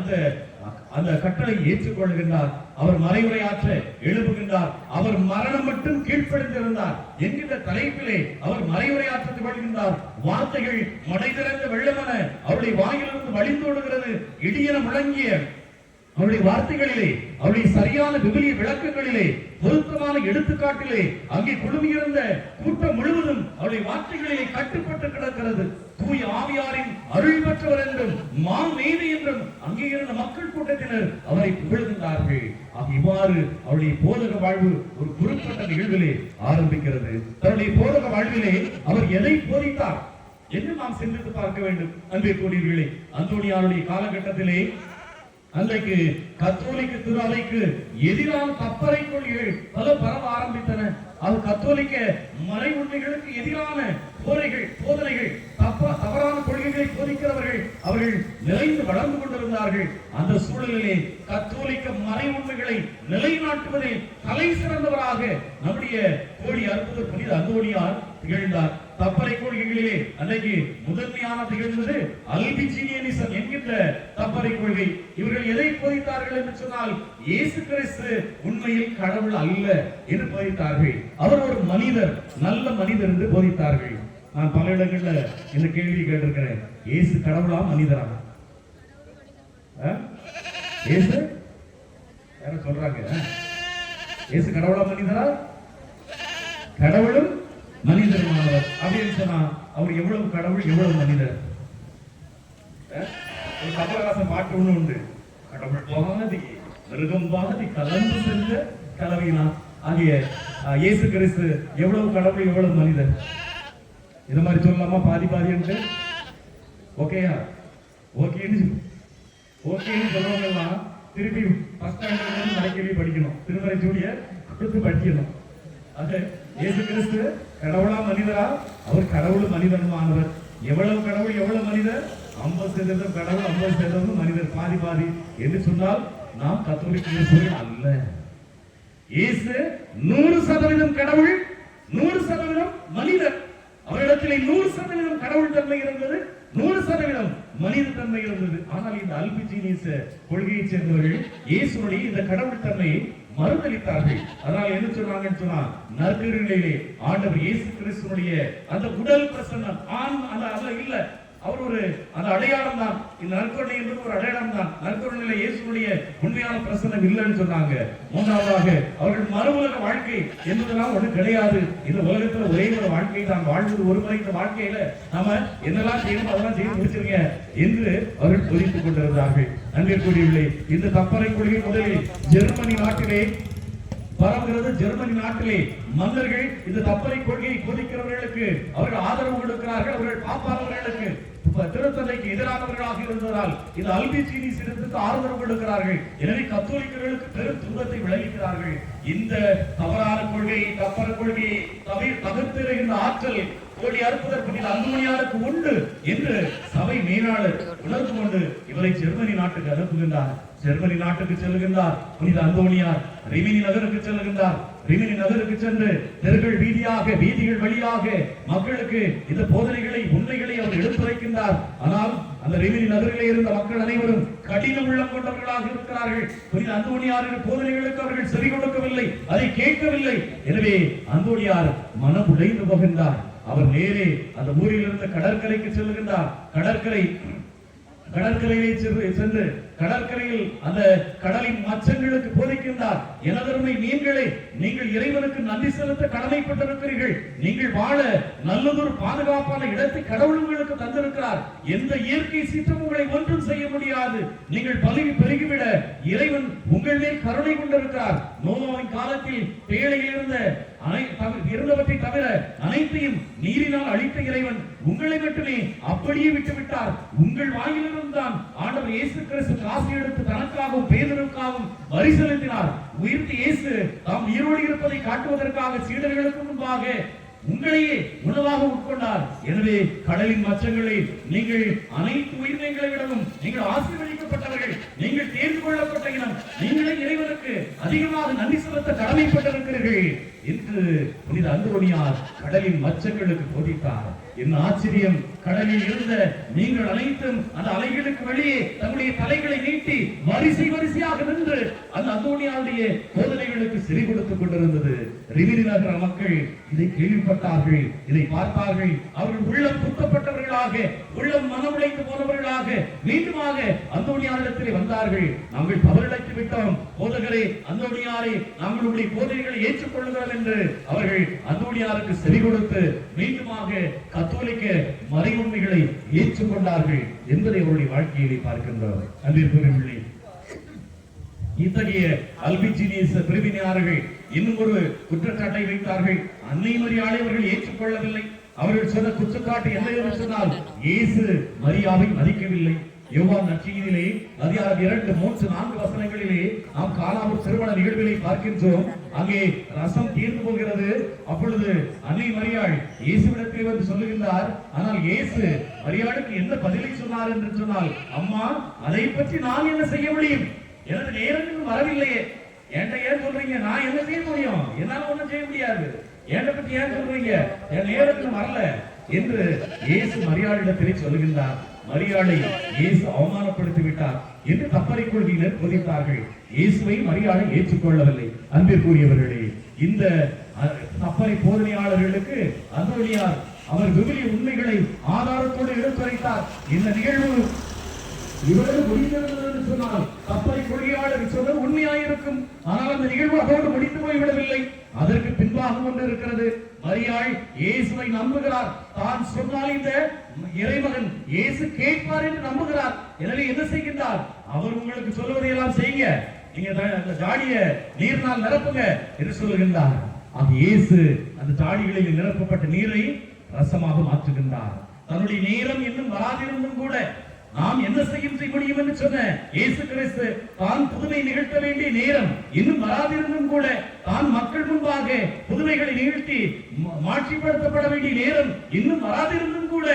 S1: அந்த கட்டளை ஏற்றுக்கொள்கின்றார். அவர் மறைவுரையாற்ற எழுப்புகின்றார். அவர் மரணம் மட்டும் கீழ்ப்படிந்திருந்தார் என்கின்ற தலைப்பிலே அவர் மறைவுரையாற்றிக் கொள்கின்றார். வார்த்தைகள் மடை திறந்த வெள்ளமென அவருடைய வாயிலிருந்து வழிந்தோடுகிறது. இடியென முழங்கிய அவருடைய வார்த்தைகளிலே, அவருடைய சரியான விவிலிய விளக்கங்களிலே, பொருத்தமான எடுத்துக்காட்டிலே அங்கே குழுமியிருந்த கூட்டம் முழுவதும் அவருடைய வார்த்தைகளிலே கட்டுப்பட்டு கிடக்கிறது. தூய ஆவியாரின் அருள் பெற்றவர் என்றும் மாமேதை என்றும் அங்கே இருந்த மக்கள் கூட்டத்தினர் அவரை புகழ்கின்றார்கள். இவ்வாறு அவருடைய போதக வாழ்வு ஒரு குறிப்பிட்ட நிகழ்விலே ஆரம்பிக்கிறது. தன்னுடைய போதக வாழ்விலே அவர் எதை போதித்தார் என்று நாம் சிந்தித்து பார்க்க வேண்டும். அன்பிற்குரியவர்களே, அந்தோணியாருடைய காலகட்டத்திலே அன்றைக்கு கத்தோலிக்க திருஅவைக்கு எதிரான தப்பறை கொள்கைகள் பல பரவ ஆரம்பித்தன. அது கத்தோலிக்க மறை உண்மைகளுக்கு எதிரான போதனைகள், தவறான கொள்கைகளை போதிக்கிறவர்கள் அவர்கள் நிறைந்து வளர்ந்து கொண்டிருந்தார்கள். அந்த சூழலிலே கத்தோலிக்க மறை உண்மைகளை நிலைநாட்டுவதில் தலை சிறந்தவராக நம்முடைய கோடி அற்புதர் புனித அந்தோணியார் திகழ்ந்தார். தப்பறை கொள்கைகளிலே அன்றைக்கு முதன்மையான திகழ்ந்தது அல்பிஜினியனிசம் என்கின்ற தப்பறை கொள்கை. இவர்கள் எதை போதித்தார்கள் என்று சொன்னால், இயேசு கிறிஸ்து உண்மையில் கடவுள் அல்ல என்று போதித்தார்கள். அவர் ஒரு மனிதர், நல்ல மனிதர் என்று போதித்தார்கள். நான் பல இடங்கள்ல இந்த கேள்வி கேட்டிருக்கிறேன், இயேசு கடவுளா மனிதரா? இயேசு யார சொல்றாங்க? இயேசு கடவுளா மனிதரா? கடவுளும் மனிதருமானவர் அப்படின்னு சொன்னா அவர் எவ்வளவு கடவுள் எவ்வளவு மனிதர்? ஒரு கமலஹாசன் பாட்டு ஒண்ணு உண்டு, கடவுள் பாதி மிருகம் பாதி கலந்து சென்ற கலவையினா ஆகிய இயேசு கிறிஸ்து எவ்வளவு கடவுள் எவ்வளவு மனிதர்? இது மாதிரி சொல்லலாமா? பாதி பாதி என்று ஓகேயா? ஓகேன்னு சொல்றவங்கலாம் திருப்பி ஃபர்ஸ்ட் ஸ்டாண்டர்ட்ல மறைக்கவே படிக்கணும், திருமறை ஜூடிய கொடுத்து படிக்கணும். அது இயேசு கிறிஸ்து கடவுளா மனிதரா? அவர் கடவுள் மனிதனுமானவர். எவ்வளவு கடவுள் எவ்வளவு மனிதர்? 50% கடவுள் 50% மனிதர், பாதி பாதி என்று சொன்னால் நாம் கத்தோலிக்க கிறிஸ்தவர்கள் அல்ல. இயேசு 100% கடவுள் 100% மனிதர். அவரிடத்திலே 100% கடவுள் தன்மை இருந்தது, 100% மனித தன்மை இருந்தது. ஆனால் இந்த அல்பிஜீனியஸ் கொள்கையை சேர்ந்தவர்கள் இயேசுடைய இந்த கடவுள் தன்மையை மறுதளித்தார்கள். அதனால என்ன சொன்னாங்கன்னு சொன்னா, நற்கருணையிலே ஆண்டவர் இயேசு கிறிஸ்துவினுடைய அந்த உடல் பிரசன்னம் அந்த இல்ல, அவர் ஒரு அந்த அடையாளம் தான். இந்த நற்கருணை என்பது ஒரு அடையாளம் தான். நற்கருணையில இயேசுடைய உண்மையான பிரசன்னம் இல்லைன்னு சொன்னாங்க. மூன்றாவதாக அவர்கள் மறு உலக வாழ்க்கை என்பதெல்லாம் ஒண்ணு கிடையாது. இந்த உலகத்துல ஒரே ஒரு வாழ்க்கை தான் வாழ்வது. ஒரு முறை இந்த வாழ்க்கையில நாம என்னெல்லாம் செய்யணும் அதெல்லாம் செய்து முடிச்சிருங்க என்று அவர்கள் போதித்துக் கொண்டிருந்தார்கள். நன்றிக்குரியவர்களே, இந்த தப்பறை கொள்கை முதலில் ஜெர்மனி நாட்டிலே பரவுகிறது. ஜெர்மனி நாட்டிலே மன்னர்கள் இந்த தப்பறை கொள்கையை போதிக்கிறவர்களுக்கு அவர்கள் ஆதரவு கொடுக்கிறார்கள். அவர்கள் பாப்பாளர்களுக்கு திருத்தந்தைக்கு எதிரானவர்களாக இருந்ததால் இந்த அல்பிஜீனியஸிற்கு ஆதரவு கொடுக்கிறார்கள். எனவே கத்தோலிக்கர்களுக்கு பெரும் துன்பத்தை விளைவிக்கிறார்கள். இந்த தவறான கொள்கை தப்பற கொள்கையை தவிர்த்திருக்கின்ற ஆற்றல் கோடி அற்புதற்கு அந்தோனியாருக்கு உண்டு என்று சபை மேலாளர் உணர்ந்து கொண்டு இவரை ஜெர்மனி நாட்டுக்கு அனுப்புகின்றார். ஜெர்மனி நாட்டுக்கு செல்லுகின்றார். புனித அந்தோனியார் ரிமினி நகருக்கு செல்லுகின்றார். ரிமினி நகருக்கு சென்று தெருக்கள் வீதிகள் வழியாக மக்களுக்கு இந்த போதனைகளை உண்மைகளை அவர் எடுத்துரைக்கின்றார். ஆனால் அந்த ரிமினி நகரிலே இருந்த மக்கள் அனைவரும் கடின உள்ளம் கொண்டவர்களாக இருக்கிறார்கள். புனித அந்தோனியாரின் போதனைகளுக்கு அவர்கள் செவி கொடுக்கவில்லை, அதை கேட்கவில்லை. எனவே அந்தோனியார் மனம் உடைந்து போகின்றார். அவர் நேரே அந்த ஊரில் இருந்த கடற்கரைக்கு செல்லுகின்றார். கடற்கரையை சென்று கடற்கரையில் அந்த கடலின் மச்சங்களுக்கு போதிக்கின்றார். எனதருமை மீன்களே, நீங்கள் இறைவனுக்கு நன்றி செலுத்த கடமைப்பட்டிருக்கிறீர்கள். நீங்கள் வாழ நல்லதொரு பாதுகாப்பான இடத்தை கடவுள் உங்களுக்கு தந்திருக்கிறார். எந்த இயற்கை சீற்றம் உங்களை ஒன்றும் செய்ய முடியாது. நீங்கள் பலகி பெருகிவிட இறைவன் உங்கள் மேல் கருணை கொண்டிருக்கிறார். நோவாவின் காலத்தில் பேழையில் இருந்தவற்றை தவிர அனைத்தையும் நீரினால் அழித்த இறைவன் உங்களை மட்டுமே அப்படியே விட்டுவிட்டார். உங்கள் வாயிலிருந்து தான் ஆண்டவர் இயேசு கிறிஸ்து காசு எடுத்து தனக்காகவும் பேதருக்காகவும் வரி செலுத்தினார். உயிர்த்த இயேசு தாம் உயிரோடு இருப்பதை காட்டுவதற்காக சீடர்களுக்கு முன்பாக உங்களையே உணவாக உட்கொண்டார். எனவே கடலின் மச்சங்களை நீங்கள் அனைத்து உயிரினங்களை விடவும் நீங்கள் ஆசீர்வதிக்கப்பட்டவர்கள், நீங்கள் தேர்ந்து கொள்ளப்பட்ட இனம், நீங்களே இறைவனுக்கு அதிகமாக நன்றி செலுத்த கடமைப்பட்டிருக்கிறீர்கள் என்று புனித அந்தோனியார் கடலின் மச்சங்களுக்கு போதித்தார். என்ன ஆச்சரியம்! கடலில் இருந்த நீங்கள் அனைத்தும் அந்த அலைகளுக்கு வெளியே தங்களுடைய தலைகளை நீட்டி வரிசையாக நின்று அந்த அந்தோனியாருடைய போதனைகளுக்கு செவி கொடுத்துக் கொண்டிருந்தது. ரிமினி நகர மக்கள் இதை கேள்விப்பட்டார்கள், இதை பார்த்தார்கள். அவர்கள் உள்ளம் குத்தப்பட்டவர்களாக, உள்ளம் மனமுடைந்து போனவர்களாக மீண்டுமாக அந்தோனியாரிடத்திலே வந்தார்கள். நாங்கள் தவறிழைத்து விட்டோம் போதகரே, அந்தோனியாரே, நாங்களுடைய போதனைகளை ஏற்றுக்கொள்கிறோம் என்று அவர்கள் அந்தோனியாருக்கு செவி கொடுத்து மீண்டுமாக கத்தோலிக்க மறை உண்மைகளை ஏற்றுக்கொண்டார்கள் என்பதை அவருடைய வாழ்க்கையிலே பார்க்கின்றோம். அன்பிற்குரியவர்களே, இத்தகைய அல்பிஜீனியஸ் பிரிவினையாளர்கள் இன்னும் ஒரு குற்றச்சாட்டை வைத்தார்கள். அன்னை மரியாதை அவர்கள் ஏற்றுக்கொள்ளவில்லை. அவர்கள் சொன்ன குற்றச்சாட்டு என்ன என்று சொன்னால், இயேசு மரியாதை மதிக்கவில்லை. யோவான் நற்செய்தியிலே அதிகாரம் 2, 3, 4 வசனங்களிலே நாம் காணாமல் திருமண நிகழ்வுகளை பார்க்கின்றோம். அங்கே ரசம் தீர்ந்து போகிறது. அப்பொழுது அன்னை மரியாள் இயேசுவிடத்தில் வந்து சொல்லுகின்றார். ஆனால் இயேசு மரியாளுக்கு என்ன பதிலை சொன்னார் என்று சொன்னால், அம்மா, அதை பற்றி நான் என்ன செய்ய முடியும்? எனது நேரத்துக்கு வரவில்லையே. என்கிட்ட ஏன் சொல்றீங்க? நான் என்ன செய்ய முடியும்? என்னால ஒண்ணும் செய்ய முடியாது. என்னை பற்றி ஏன் சொல்றீங்க? என் நேரத்துக்கு வரல என்று இயேசு மரியாளிடத்திலே சொல்லுகின்றார். மரியாளை இயேசு அவமானப்படுத்தி விட்டார் என்று தப்பறை கொள்கையினர் போதித்தார்கள். இயேசுவை மரியாதை ஏற்றுக்கொள்ளவில்லை. அன்பிற்குரியவர்களே, இந்த தப்பறை போதனையாளர்களுக்கு அந்தோனியார் அவர் விவிலிய உண்மைகளை ஆதாரத்தோடு எடுத்துரைத்தார். இந்த நிகழ்வு இவரது முடிந்திருந்தது என்று சொன்னால் கப்பலை கொள்கையாளர் சொன்னது உண்மையாயிருக்கும். ஆனால் அந்த நிகழ்வு அதோடு முடிந்து போய்விடவில்லை. அதற்கு பின்பாக ஒன்று இருக்கிறது. மரியாள் இயேசுவை நம்புகிறார். தான் சொன்னால் இந்த இறைமகன் இயேசு கேட்பார் என்று நம்புகிறார். எனவே என்ன செய்கின்றார்? அவர் உங்களுக்கு சொல்லுவதையெல்லாம் செய்யுங்க, நீங்க அந்த ஜாடிய நீர்னால் நிரப்புங்க என்று சொல்லுகின்றார். அது இயேசு அந்த ஜாடிகளில் நிரப்பப்பட்ட நீரை ரசமாக மாற்றுகின்றார். தன்னுடைய நேரம் இன்னும் வராதிருந்தும் கூட நாம் என்ன செய்ய முடியும் என்று சொன்ன இயேசு கிறிஸ்து தான் புதுமை நிகழ்த்த வேண்டிய நேரம் இன்னும் வராதிருந்தும் கூட தான் மக்கள் முன்பாக புதுமைகளை நிகழ்த்தி மாட்சிப்படுத்தப்பட வேண்டிய நேரம் இன்னும் வராதிருந்தும் கூட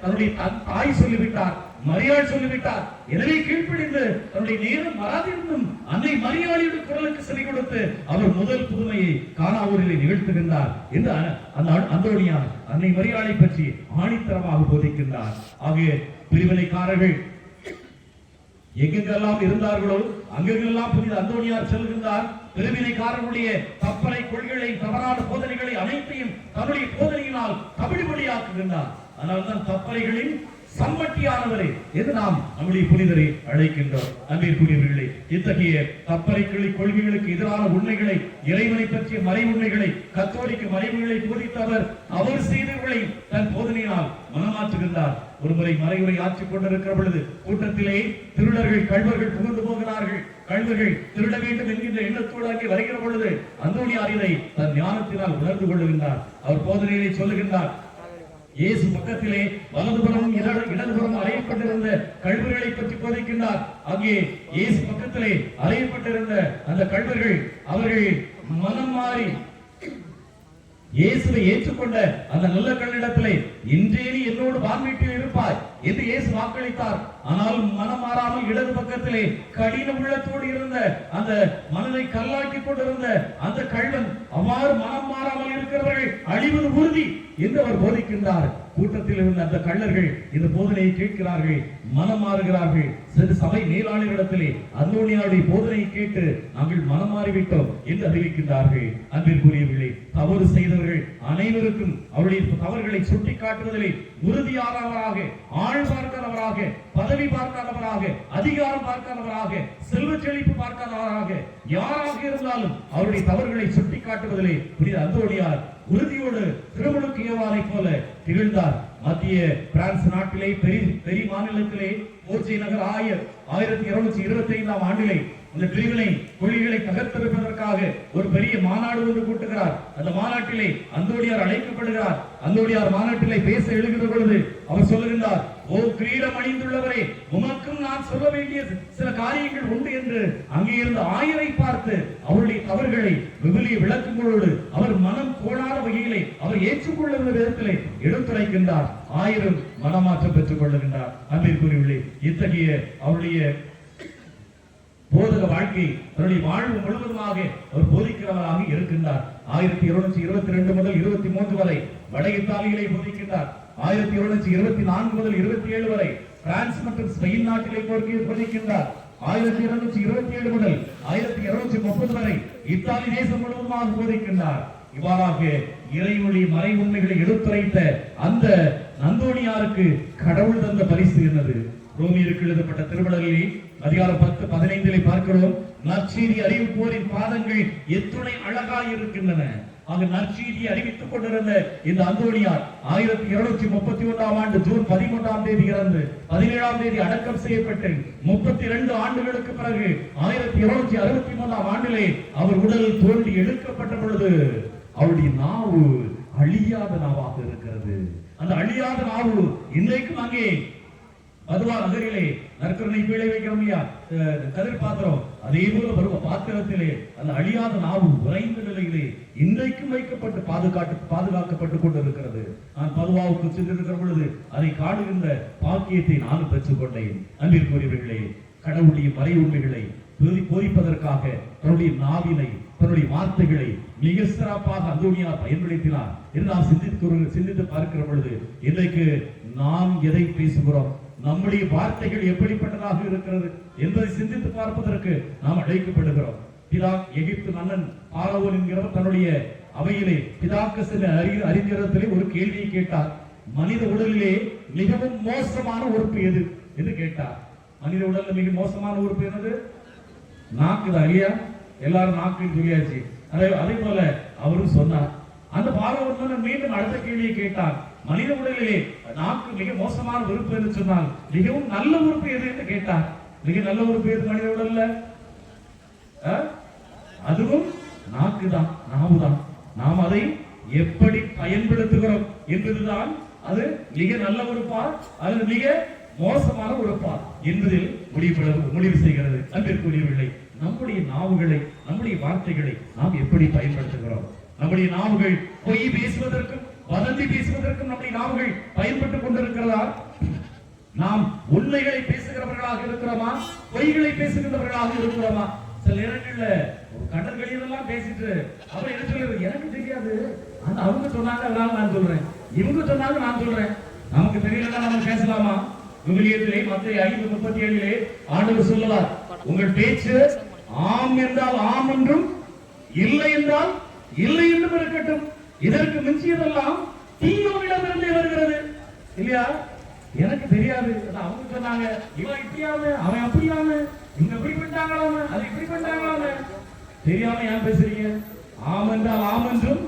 S1: தன்னுடைய தாய் சொல்லிவிட்டார், மரியாள் சொல்லிவிட்டார். எனவே கீழ்ப்படிந்து தன்னுடைய நேரம் வராதிருந்தும் அன்னை மரியாளுடைய குரலுக்கு செவி கொடுத்து அவர் முதல் புதுமையை கானாவூரிலே நிகழ்த்துகின்றார் என்று அந்த அந்தோனியார் அன்னை மரியாளை பற்றி ஆணித்தரமாக போதிக்கின்றார். ஆகிய பிரிவினைக்காரர்கள் எங்கெங்கெல்லாம் இருந்தார்களோ அங்கெங்கெல்லாம் புனித அந்தோனியார் செல்கின்றார். பிரிவினைக்காரர்களுடைய கப்பலை கொள்கைகளை தவறான போதனைகளை அனைத்தையும் தன்னுடைய போதனையினால் கபடிபடியாக்குகின்றார். அதனால்தான் கப்பலைகளின் சம்மட்டியானவரே என்று நாம் நம்முடைய புனிதரை அழைக்கின்றோம். அன்பிற்குரியவர்களே, இத்தகைய கப்பலை கொள்கைகளுக்கு எதிரான உண்மைகளை, இறைவனை பற்றிய மறை உண்மைகளை, கத்தோலிக்க மறைவுகளை போதித்தவர் அவர் செய்தவர்களை தன் போதனையினால் மனமாற்றுகின்றார். ஒருமுறை மறைவுரை ஆற்றிக் கொண்டிருக்கிற பொழுது கூட்டத்திலே திருடர்கள், கள்வர்கள் புகுந்து போகிறார்கள். கள்வர்கள் திருட வேண்டும் என்கின்ற எண்ணத்தோடு அங்கே வருகிற பொழுது அந்தோனியார் இதை தன் ஞானத்தினால் உணர்ந்து கொள்ளுகின்றார். அவர் போதனையிலே சொல்லுகின்றார், இயேசு பக்கத்திலே வலதுபுறமும் இடதுபுறமும் அறையப்பட்டிருந்த கள்வர்களை பற்றி போதிக்கின்றார். அங்கே இயேசு பக்கத்திலே அறையப்பட்டிருந்த அந்த கள்வர்கள் அவர்கள் மனம் மாறி இயேசுவை ஏற்றுக்கொண்ட அந்த நல்ல கள்ளிடத்திலே இன்றே நீ என்னோடு வான்வீட்டில் இருப்பாய் என்று இயேசு வாக்களித்தார். ஆனால் மனம் மாறாமல் இடது பக்கத்திலே கடின உள்ளத்தோடு இருந்த அந்த மனதை கல்லாக்கி கொண்டிருந்த அந்த கள்ளன் அவ்வாறு மனம் மாறாமல் இருக்கிறவர்கள் அழிவது உறுதி என்று அவர் போதிக்கின்றார். கூட்டத்தில் இருந்த அந்த கள்ளர்கள் இந்த போதனையை கேட்கிறார்கள், மனம் மாறுகிறார்கள். சிறு சபை மேலாளர்களிடத்திலே அந்தோனியாருடைய போதனையை கேட்டு நாங்கள் மனம் மாறிவிட்டோம் என்று அறிவிக்கின்றார்கள். அன்பிற்குரியவர்களே, தவறு செய்தவர்கள் அனைவருக்கும் அவருடைய தவறுகளை சுட்டி காட்டுவதிலே உறுதியானவராக, ஆள் பார்க்காதவராக, பதவி பார்க்காதவராக, அதிகாரம் பார்க்காதவராக, செல்வ செழிப்பு பார்க்காதவராக யாராக இருந்தாலும் அவருடைய தவறுகளை சுட்டி காட்டுவதிலே புனித அந்தோனியார் உறுதியோடு திருமுழுக்கு யோவானை போல திகழ்ந்தார். மத்திய பிரான்ஸ் நாட்டிலே பெரிய மாநிலத்திலே போர்ச்சை நகர் 1225 ஆண்டிலே இந்த பிரிவினை கொள்கைகளை தகர்த்தெடுப்பதற்காக ஒரு பெரிய மாநாடு ஒன்று கூட்டுகிறார். அந்த மாநாட்டிலே அந்தோனியார் அழைக்கப்படுகிறார். அந்தோனியார் மாநாட்டிலே பேச எழுகிற பொழுது அவர் சொல்லுகின்றார், ஓ கிரீடம் அணிந்துள்ளவரே, உமக்கும் நான் சொல்ல வேண்டிய சில காரியங்கள் உண்டு என்று அங்கே இருந்த ஆயரை பார்த்து அவருடைய தவறுகளை விவிலிய விளக்கங்களோடு அவர் மனம் கோணாத வகையிலே அவர் ஏற்றுக்கொள்ளுகிற விதத்திலே எடுத்துரைக்கின்றார். ஆயரும் மனமாற்றம் பெற்றுக் கொள்ளுகின்றார். அன்பிற்குரியவர்களே, இத்தகைய அவருடைய போதக வாழ்க்கை தன்னுடைய வாழ்வு முழுவதுமாக அவர் போதிக்கிறவராக இருக்கின்றார். 1222 முதல் 23 வரை வட இத்தாலியிலே போதிக்கின்றார். 1224 முதல் 27 வரை பிரான்ஸ் மற்றும் ஸ்பெயின் நாட்டிலே போதிக்கின்றார். 1227 முதல் 1230 வரை இத்தாலி தேசம் முழுவதுமாக போதிக்கின்றார். இவ்வாறாக இறைமொழி மறை உண்மைகளை எடுத்துரைத்த அந்த அந்தோனியாருக்கு கடவுள் தந்த பரிசு என்னது? ரோமியருக்கு எழுதப்பட்ட திருமடலிலே அதிகாரம் 10-15 பார்க்கிறோம். நற்செய்தி அறிவிப்போரின் பாதங்கள் எத்துணை அழகாய் இருக்கின்றன. ஆக நற்செய்தியை அறிவித்துக் கொண்டிருந்த இந்த அந்தோனியார் 1231 ஆண்டு ஜூன் 13 தேதி இறந்து 17 அடக்கம் செய்யப்பட்டு 32 ஆண்டுகளுக்கு பிறகு 1263 ஆண்டிலே அவர் உடல் தோண்டி எடுக்கப்பட்ட பொழுது அவருடைய நாவு அழியாத நாவாக இருக்கிறது. அந்த அழியாத நாவு இன்றைக்கும் அங்கே பதுவா நகரிலே நற்கருணை பீழை வைக்கிறோம் இல்லையா, கதிர் பாத்திரம், அதே போல வருவ பாத்திரத்திலே அந்த அழியாத நாவு உறைந்த நிலையிலே இன்றைக்கும் வைக்கப்பட்டு பாதுகாக்கப்பட்டுக் கொண்டிருக்கிறது. நான் பதுவாவுக்கு சென்றிருக்கிற பொழுது அதை காணுகின்ற பாக்கியத்தை நான் பெற்றுக் கொண்டேன். அன்பிற்குரியவர்களே, கடவுளுடைய மறை உண்மைகளை போதிப்பதற்காக தன்னுடைய நாவினை, தன்னுடைய வார்த்தைகளை மிக சிறப்பாக அந்தோனியார் பயன்படுத்தினார் என்று நாம் சிந்தித்து பார்க்கிற பொழுது இன்றைக்கு நாம் எதை பேசுகிறோம், நம்முடைய வார்த்தைகள் எப்படிப்பட்டதாக இருக்கிறது என்பதை சிந்தித்து பார்ப்பதற்கு நாம் அழைக்கப்படுகிறோம். எகிப்து மன்னன் பார்வோன் என்கிறவர் தன்னுடைய அவையிலே பிதாக்கஸ் அறிஞரத்திலே ஒரு கேள்வியை கேட்டார். மனித உடலிலே மிகவும் மோசமான உறுப்பு எது என்று கேட்டார். மனித உடல்ல மிக மோசமான உறுப்பு என்னது? நாக்கு தான் இல்லையா? எல்லாரும் நாக்குன்னு சொல்லியாச்சு. அதே போல அவரும் சொன்னார். அந்த பார்வோன் மீண்டும் அடுத்த கேள்வியை கேட்டார். மனித உடலிலே நாக்கு மிக மோசமான உறுப்பு என்று சொன்னால் மிகவும் நல்ல உறுப்பு எது என்று கேட்டார். மிக நல்ல உறுப்பு எது மனித உடல்ல? அதுவும் நாக்கு தான், நாவு தான். நாம் அதை எப்படி பயன்படுத்துகிறோம் என்பதுதான் அது மிக நல்ல உறுப்பா அல்லது மிக மோசமான உறுப்பா என்பதில் முடிவு செய்கிறது. அன்பிற்குரியவர்களே, நம்முடைய நாவுகளை, நம்முடைய வார்த்தைகளை நாம் எப்படி பயன்படுத்துகிறோம்? நம்முடைய நாவுகள் பொய் பேசுவதற்கும் வதந்தி பேசுவதற்கும் நம்முடைய நாவுகள் பயன்பட்டுக் கொண்டிருக்கிறதா? நாம் உண்மைகளை பேசுகிறவர்களாக இருக்கிறோமா, பொய்களை பேசுகிறவர்களாக இருக்கிறோமா? சில நேரங்கள்ல ஒரு கடற்கரையிலெல்லாம் பேசிட்டு அப்புறம் என்ன சொல்றது, எனக்கு தெரியாது, அந்த அவங்க சொன்னாங்க அதனால நான் சொல்றேன், இவங்க சொன்னாங்க நான் சொல்றேன். நமக்கு தெரியலன்னா நம்ம பேசலாமா? விவிலியத்திலே மத்தேயு 5:37 ஆண்டவர் சொல்லுவார், உங்கள் பேச்சு ஆம் என்றால் ஆம் என்றும் இல்லை என்றால் இல்லை என்றும் இருக்கட்டும். இதற்கு மிஞ்சியதெல்லாம் தீயோவிடமிருந்தே வருகிறது இல்லையா? எனக்கு தெரியாது, அவங்க சொன்னாங்க, இவன் இப்படியாம அவன் அப்படியாம இவங்க இப்படி பண்ணிட்டாங்களாம அது இப்படி பண்ணிட்டாங்களாம. தெரியாம ஏன் பேசுறீங்க? ஆம் என்றால் ஆம் என்றும்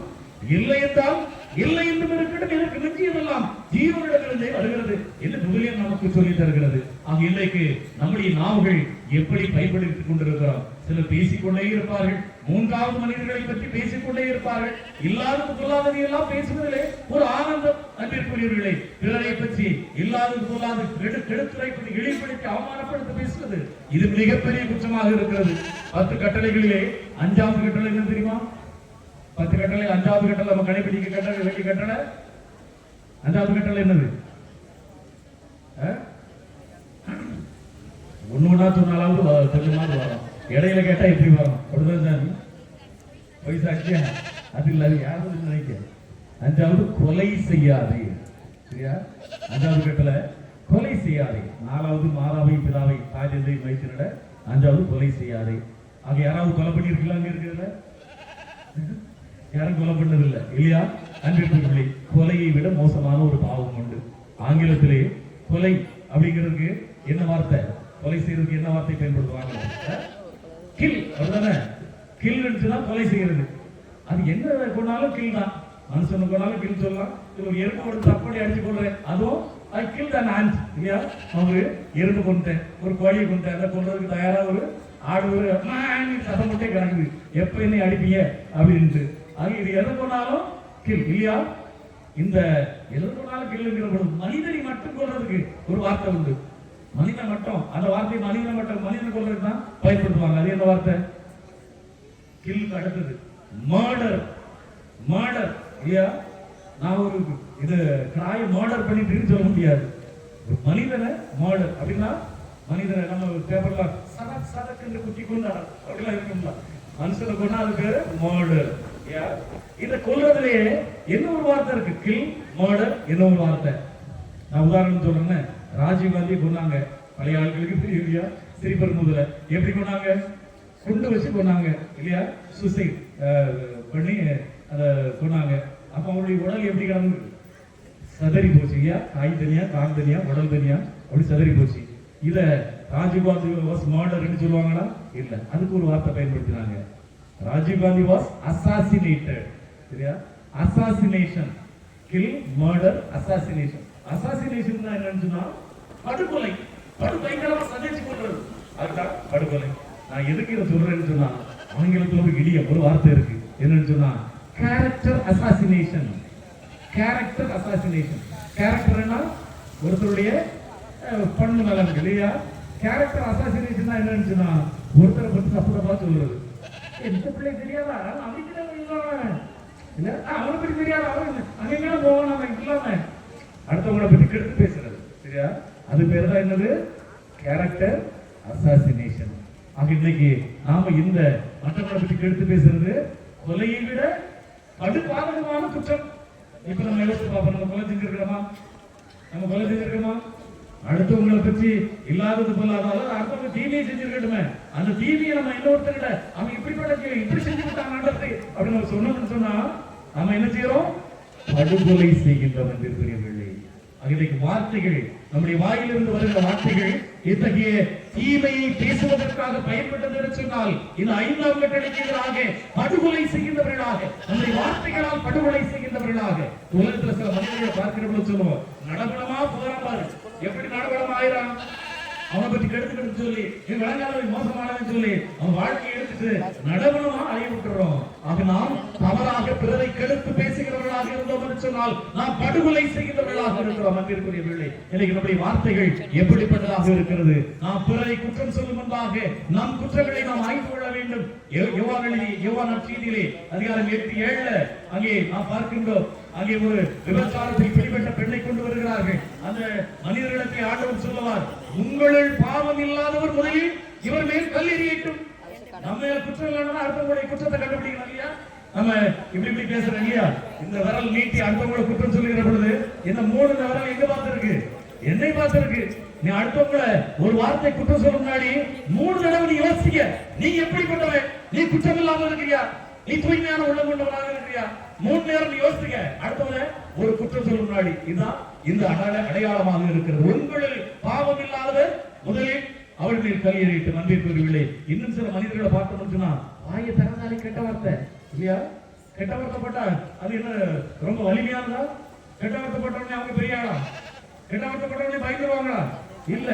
S1: இல்லை என்றால் இல்லை என்றும் இருக்கட்டும். இதற்கு மிஞ்சியதெல்லாம் ஜீவனிடமிருந்தே வருகிறது என்று விவிலியம் நமக்கு சொல்லி தருகிறது. ஆக இன்றைக்கு நம்முடைய நாவுகள் எப்படி பயன்படுத்திக் கொண்டிருக்கிறோம்? சிலர் பேசிக்கொண்டே இருப்பார்கள், மூன்றாவது மனிதர்களை பற்றி பேசிக்கொண்டே இருப்பார்கள். இல்லாதது சொல்லாதது எல்லாம் பேசுவதிலே ஒரு ஆனந்தம். அன்பிற்குரியவர்களே, பிறரை பற்றி இல்லாதது சொல்லாத கெடுத்துரை பற்றி இழிவுபடுத்தி அவமானப்படுத்த பேசுவது இது மிகப்பெரிய குற்றமாக இருக்கிறது. 10 கட்டளைகளிலே 5வது கட்டளை என்ன தெரியுமா? 10 கட்டளை 5வது கட்டளை நம்ம கடைபிடிக்க கட்டளை வேண்டிய கட்டளை 5வது கட்டளை என்னது? ஒண்ணு சொன்னாலாவது கொஞ்சமாவது வரும், இடையில கேட்டா எப்படி வரும்? அப்படிதான் பைசாக்கியா அது இல்லாத யாரும் நினைக்க. 5வது கொலை செய்யாதே, சரியா? 5வது கட்டளை கொலை செய்யாதே. 4வது மாதாவை பிதாவை தாய் தந்தை வைத்திருட. 5வது கொலை செய்யாதே. ஆக யாராவது கொலை பண்ணிருக்கலாம்னு இருக்கிறதுல யாரும் கொலை பண்ணதில்லை இல்லையா? அன்பிற்குரியவர்களே, கொலையை விட மோசமான ஒரு பாவம் உண்டு. ஆங்கிலத்திலே கொலை அப்படிங்கிறதுக்கு என்ன வார்த்தை, கொலை செய்யறதுக்கு என்ன வார்த்தை பயன்படுத்துவாங்க? கில். அப்படிதானே? கில் தான் கொலை செய்யறது. அது என்ன கொண்டாலும் கில் தான். மனுஷனு கொண்டாலும் கில் சொல்லலாம். ஒரு எறும்பு ஒரு தப்படி அடிச்சு கொள்றேன், அதுவும் கில் தான் ஆன்ஸ் இல்லையா? ஒரு எறும்பு கொண்டேன், ஒரு கோழியை கொண்டேன், அதை கொள்றதுக்கு தயாரா ஒரு ஆடு ஒரு சதம் மட்டும் கிடக்குது, எப்ப என்ன அடிப்பீங்க அப்படின்ட்டு. அது இது எதை கொண்டாலும் கில் இல்லையா? இந்த எதை கொண்டாலும் கில்லுங்கிற பொழுது மனிதனை மட்டும் கொள்றதுக்கு ஒரு வார்த்தை உண்டு. மனிதன் மட்டும், அந்த வார்த்தை மனிதன் மட்டும் மனிதன் கொள்றதுக்கு தான் பயன்படுத்துவாங்க. அது என்ன வார்த்தை? கில்லுக்கு அடுத்தது மர்டர். மர்டர் இல்லையா? நான் ஒரு இது கிராய மர்டர் பண்ணிட்டு சொல்ல முடியாது. ஒரு மனிதனை மர்டர் அப்படின்னா மனிதனை நம்ம பேப்பர்ல சதக் சதக் என்று குத்தி கொண்டாட அப்படிலாம் இருக்குங்களா? மனுஷனை கொண்டா அது பேரு மர்டர். இத கொல்றதுலயே என்ன ஒரு வார்த்தை இருக்கு? கில், மர்டர் என்ன ஒரு வார்த்தை. நான் உதாரணம் சொல்றேன்னு, ராஜீவ் காந்தி கொண்டாங்க. பழைய ஆட்களுக்கு தெரியும் இல்லையா? ஸ்ரீபெரும்புதூர்ல எப்படி கொண்டாங்க? குண்டு வச்சு கொண்டாங்க இல்லையா? சூசைட் பண்ணி அதை கொண்டாங்க. அப்ப அவருடைய உடல் எப்படி கிடந்து சதறி போச்சு இல்லையா? காய் தனியா, கால் தனியா, உடல் தனியா, அப்படி சதறி போச்சு. இத ராஜீவ் காந்தி வாஸ் மர்டர்னு சொல்லுவாங்களா? இல்ல, அதுக்கு ஒரு வார்த்தை பயன்படுத்தினாங்க. Rajiv Gandhi was assassinated. சரியா? Assassination, kill, murder, assassination. Assassination என்னன்னு சொன்னா படுகொலை, பயங்கரமா சதைச்சு கொள்றது, அதுதான் படுகொலை. நான் எதுக்கு இதை சொல்றேன்னு சொன்னா, ஆங்கிலத்துல ஒரு இடியம் ஒரு வார்த்தை இருக்கு, என்னன்னு சொன்னா கேரக்டர் அசாசினேஷன். Character assassination. கேரக்டர்னா ஒருத்தருடைய பண்பு நலன்கள் இல்லையா? கேரக்டர் அசாசினேஷன் என்னன்னு சொன்னா ஒருத்தரை பத்தி தப்புதப்பா சொல்றது. எந்த பிள்ளை தெரியாதா அவனுக்கு இல்ல, அவனை பத்தி தெரியாதா, அவன் அங்க போவான், நம்ம இல்லாம அடுத்தவங்களை பத்தி கெடுத்து பேசுறது. சரியா? அது பேர் தான் என்னது? Character assassination. ஆக இன்னைக்கு நாம இந்த மற்றவங்களை பத்தி கெடுத்து பேசுறது கொலையை விட கடுபாதகமான குற்றம். இப்ப நம்ம யோசிச்சு பார்ப்போம், நம்ம கொலை செஞ்சிருக்கிறோமா? நம்ம கொலை செஞ்சிருக்கோமா? அடுத்தவங்களை பற்றி இல்லாதது போலாதாலும் அடுத்தவங்க தீமையை செஞ்சிருக்கட்டுமே, அந்த தீமையை நம்ம இன்னொருத்தர்கிட்ட அவங்க இப்படிப்பட்ட இப்படி செஞ்சு விட்டாங்க அப்படின்னு நம்ம சொன்னோம்னு சொன்னா நம்ம என்ன செய்யறோம்? படுகொலை செய்கின்றோம். இன்றைக்கு வார்த்தைகள், நம்முடைய வாயிலிருந்து வருகிற வார்த்தைகள் இத்தகைய தீமையை பேசுவதற்காக பயன்பட்டது என்று சொன்னால் இந்த 5ஆம் கட்டளைக்கு எதிராக படுகொலை செய்கின்றவர்களாக, நம்முடைய வார்த்தைகளால் படுகொலை செய்கின்றவர்களாக உலகத்துல சில மனிதர்களை பார்க்கிற போது சொல்லுவோம், நடபடமா போறான் பாரு, எப்படி நடபடம் ஆயிரான், அவனை பற்றி கெடுத்து சொல்லி விளங்காதவன் மோசமானவன் சொல்லி அவன் வாழ்க்கையை எடுத்துட்டு நடவனமா அழிய விட்டுறோம். ஆக நாம் தவறாக பிறரை கெடுத்து பேசுகிறவர்களாக இருந்தோம் என்று சொன்னால் நாம் படுகொலை செய்கிறவர்களாக இருக்கிறோம். அன்பிற்குரிய பிள்ளை, இன்னைக்கு நம்முடைய வார்த்தைகள் எப்படிப்பட்டதாக இருக்கிறது? நாம் பிறரை குற்றம் சொல்லும் முன்பாக நம் குற்றங்களை நாம் ஆய்வு கொள்ள வேண்டும். யோவான் நற்செய்தியிலே அதிகாரம் 8:7 அங்கே நாம் பார்க்கின்றோம். அங்கே ஒரு விபச்சாரத்தில் பிடிபட்ட பெண்ணை கொண்டு வருகிறார்கள். அந்த மனிதர்களிடத்தை ஆண்டவர் சொல்லுவார், உங்களில் பாவம் இல்லாதவர் முதலில் இவர் மேல் கல் எறியட்டும். நம்ம குற்றம் இல்லைன்னா அடுத்தவங்களுடைய குற்றத்தை கண்டுபிடிக்கணும் இல்லையா? நம்ம இப்படி பேசுறோம் இல்லையா? இந்த விரல் நீட்டி அடுத்தவங்களை குற்றம் சொல்லுகிற பொழுது இந்த 3 விரல் எங்க பார்த்திருக்கு? என்னை பார்த்திருக்கு. நீ அடுத்தவங்களை ஒரு வார்த்தை குற்றம் சொல்ல முன்னாடி 3 தடவை நீ யோசிக்க, நீ எப்படிப்பட்டவன்? நீ குற்றம் இல்லாமல் இருக்கிறியா? நீ தூய்மையான உள்ளம் கொண்டவனாக இருக்கிறியா? 3 நேரம் நீ யோசிக்க, அடுத்தவங்க ஒரு குற்றம் சொல்லும் முன்னாடி. இதுதான் இந்த அடையாளமாக இருக்கிறது. உங்களில் பாவம் இல்லாதவர் முதலில் அவள் மேல் கல் எறியட்டு. அன்பிற்குரியவர்களே, இன்னும் சில மனிதர்களை பார்த்தோம்னா வாயை திறந்தாலே கெட்ட வார்த்தை இல்லையா? கெட்ட வார்த்தை போட்டா அது என்ன ரொம்ப வலிமையானதா? கெட்ட வார்த்தை போட்டவனே அவங்க பெரிய ஆளா? கெட்ட வார்த்தை போட்டவனே பயந்துருவாங்களா? இல்ல,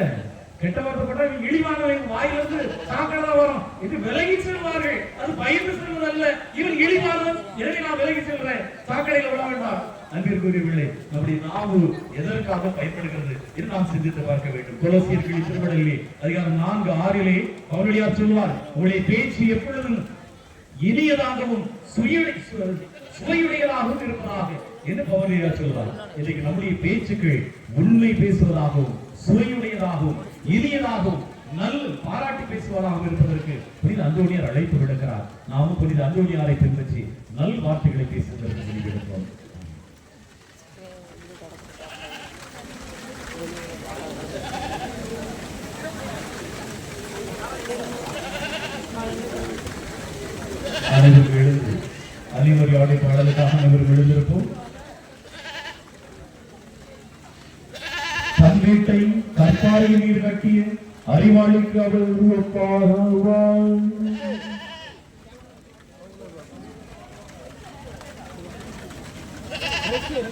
S1: கெட்ட வார்த்தை போட்டா இழிவானவன் வாயிலிருந்து சாக்கடை வரும், இது விலகி செல்வார்கள். அது பயந்து செல்வதல்ல, இவன் இழிவானவன், எனவே நான் விலகி செல்றேன், சாக்கடையில விட வேண்டாம். அன்பிற்குரியவர்களே, நம்முடைய நாவு எதற்காக பயன்படுகிறது என்று நாம் சிந்தித்து பார்க்க வேண்டும். கொலோசியர்களின் திருமடலிலே அதிகாரம் 4:6 பவுலடியார் சொல்வார், உங்களுடைய பேச்சு எப்பொழுதும் இனியதாகவும் சுவையுடையதாகவும் இருப்பதாக என்று பவுலடியார் சொல்வார். இன்னைக்கு நம்முடைய பேச்சுக்கள் உண்மை பேசுவதாகவும் சுவையுடையதாகவும் இனியதாகவும் நல்ல பாராட்டி பேசுவதாகவும் இருப்பதற்கு புனித அந்தோனியார் அழைப்பு விடுக்கிறார். நாமும் புனித அந்தோனியாரை பின்பற்றி நல் வார்த்தைகளை பேசுவதற்கு முடிவெடுப்போம். அனைவரும் எழுந்து அலிமரியாடை பாடலுக்காக அனைவரும் எழுந்திருப்போம். தன் வீட்டை கற்பாறையில் நீர் கட்டிய அறிவாளிக்கு அவள் உருவப்பார்.
S3: இந்த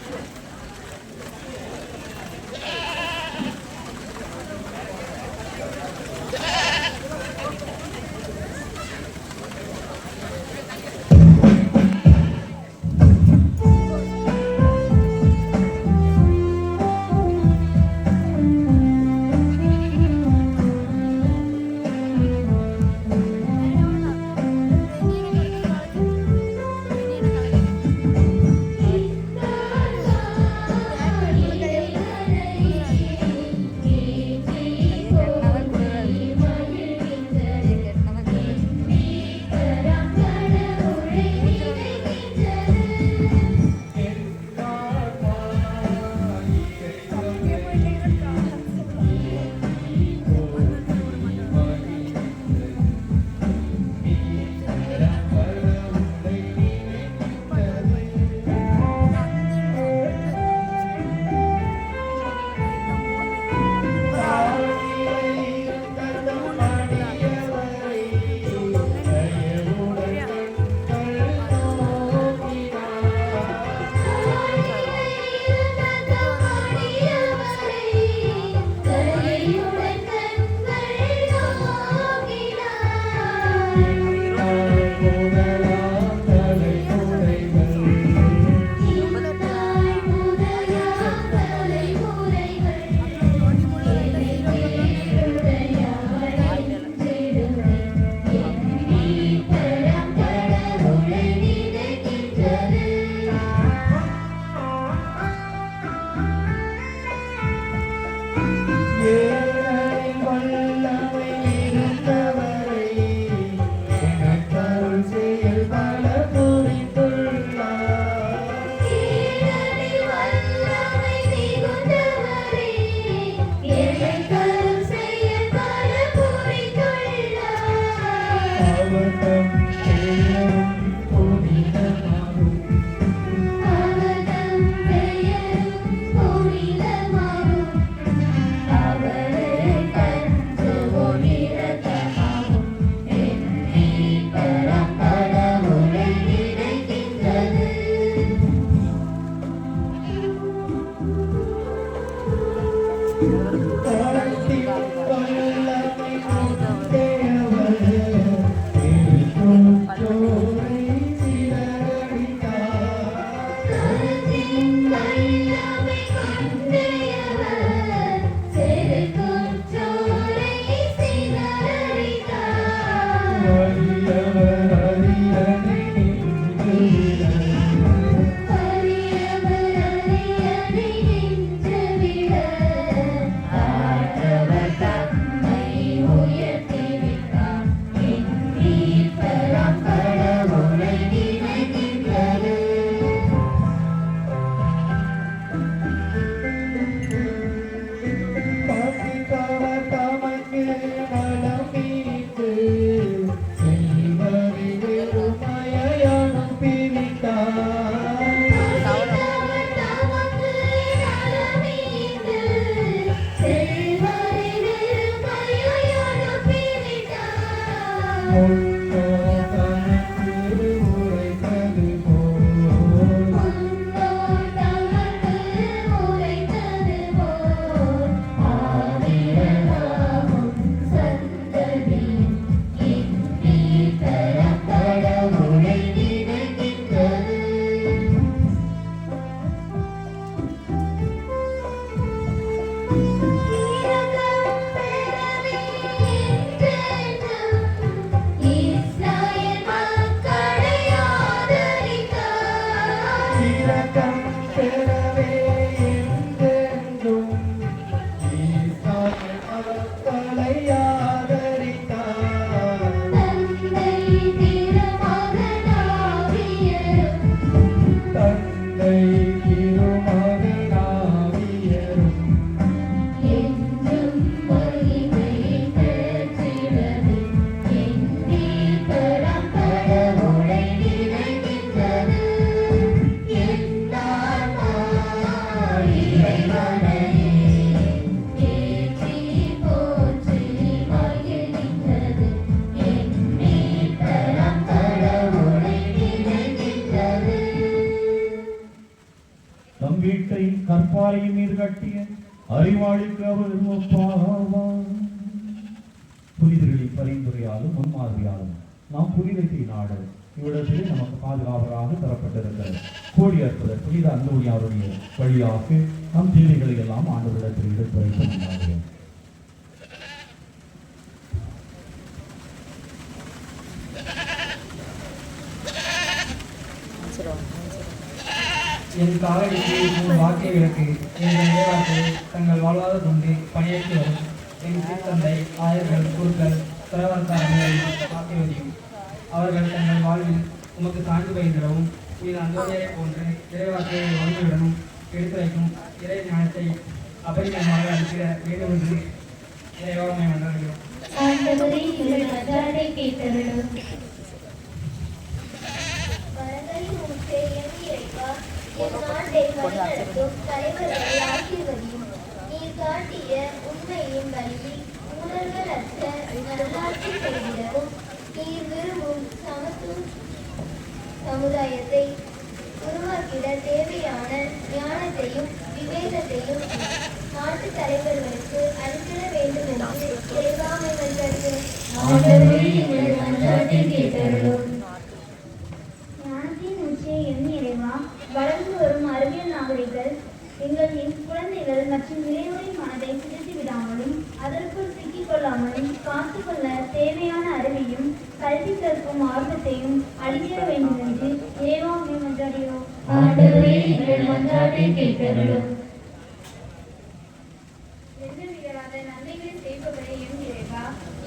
S1: கற்பாறையின் மீது கட்டிய அறிவாளிக்கு அவர் ஒப்பாவார். புனிதர்களின் பரிந்துரையாலும் முன்மாதிரியாலும் நாம் புனிதத்தை நாடு இவ்விடத்திலே நமக்கு பாதுகாவலாக தரப்பட்டிருக்கிறது. கோடி அற்புதர் புனித அந்தோணியாருடைய வழியாக நம் தேவைகளை எல்லாம் ஆண்டவரிடத்தில் எடுத்துரைக்க.
S6: என் காலடிக்கு வாக்கிய விளக்கு என்ற நிலைவார்த்தை தங்கள் வாழ்வாத கொண்டு பணியாற்றி வரும் என் தந்தை ஆயர்கள் குருக்கள் துறவரத்தாரங்களை ஆக்கியவதியும் அவர்கள் தங்கள் வாழ்வில் உமக்கு சான்று பயின்றவும் இது அந்தோனியை போன்று இறைவார்த்தையை ஒன்றுவிடனும் எடுத்துரைக்கும் இறை ஞானத்தை அபரிதமாக அளிக்கிற வேண்டும் என்று இறைவாமை மன்றாடுகிறோம்.
S3: தலைவர்களை ஆசீர்வதியும். நீர் காட்டிய உண்மையின் வழியில் ஊழல்களற்ற நல்லாட்சி செய்திடவும் நீர் விரும்பும் சமுதாயத்தை உருவாக்கிட தேவையான ஞானத்தையும் விவேகத்தையும் நாட்டு தலைவர்களுக்கு அளித்திட வேண்டும் என்று இறைவாமை மன்றாடுகிறோம். ஞானத்தின் உச்சியை எண்ணி இறைவா, வளர்ந்து வரும் அறிவியல் நாகரிகள் எங்களின் குழந்தைகள் மற்றும் இளையோரின் மனதை சிதைத்து விடாமலும் அதற்குள் சிக்கிக் கொள்ளாமலும் காத்துக்கொள்ள தேவையான அறிவையும் கல்வி கற்கும் ஆர்வத்தையும் அளிக்க வேண்டும் என்று இறைவாமை மன்றாடுகிறோம். நன்மைகளை செய்பவரை என் இறைவா,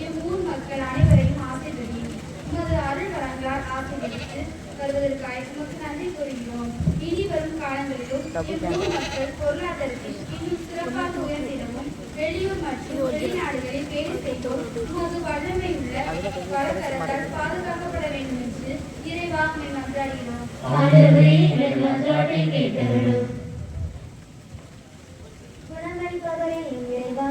S3: இவ்வூர் மக்கள் அனைவரையும் ஆசீர்வதியும். உமது அருள் வழங்கலால் ஆசீர்வதித்து வருவதற்காக உமக்கு நன்றி கூறுகிறோம். இனி வரும் காலங்களிலும் இவ்வூர் மக்கள் பொருளாதாரத்தில் இன்னும் சிறப்பாக உயர்ந்திடவும் வெளியூர் மற்றும் வெளிநாடுகளில் வேலை செய்தோம் உமது வல்லமை உள்ள வழக்கரத்தால் பாதுகாக்கப்பட வேண்டும் என்று இறைவா மன்றாடுகிறோம். குணமளிப்பவரே என் இறைவா,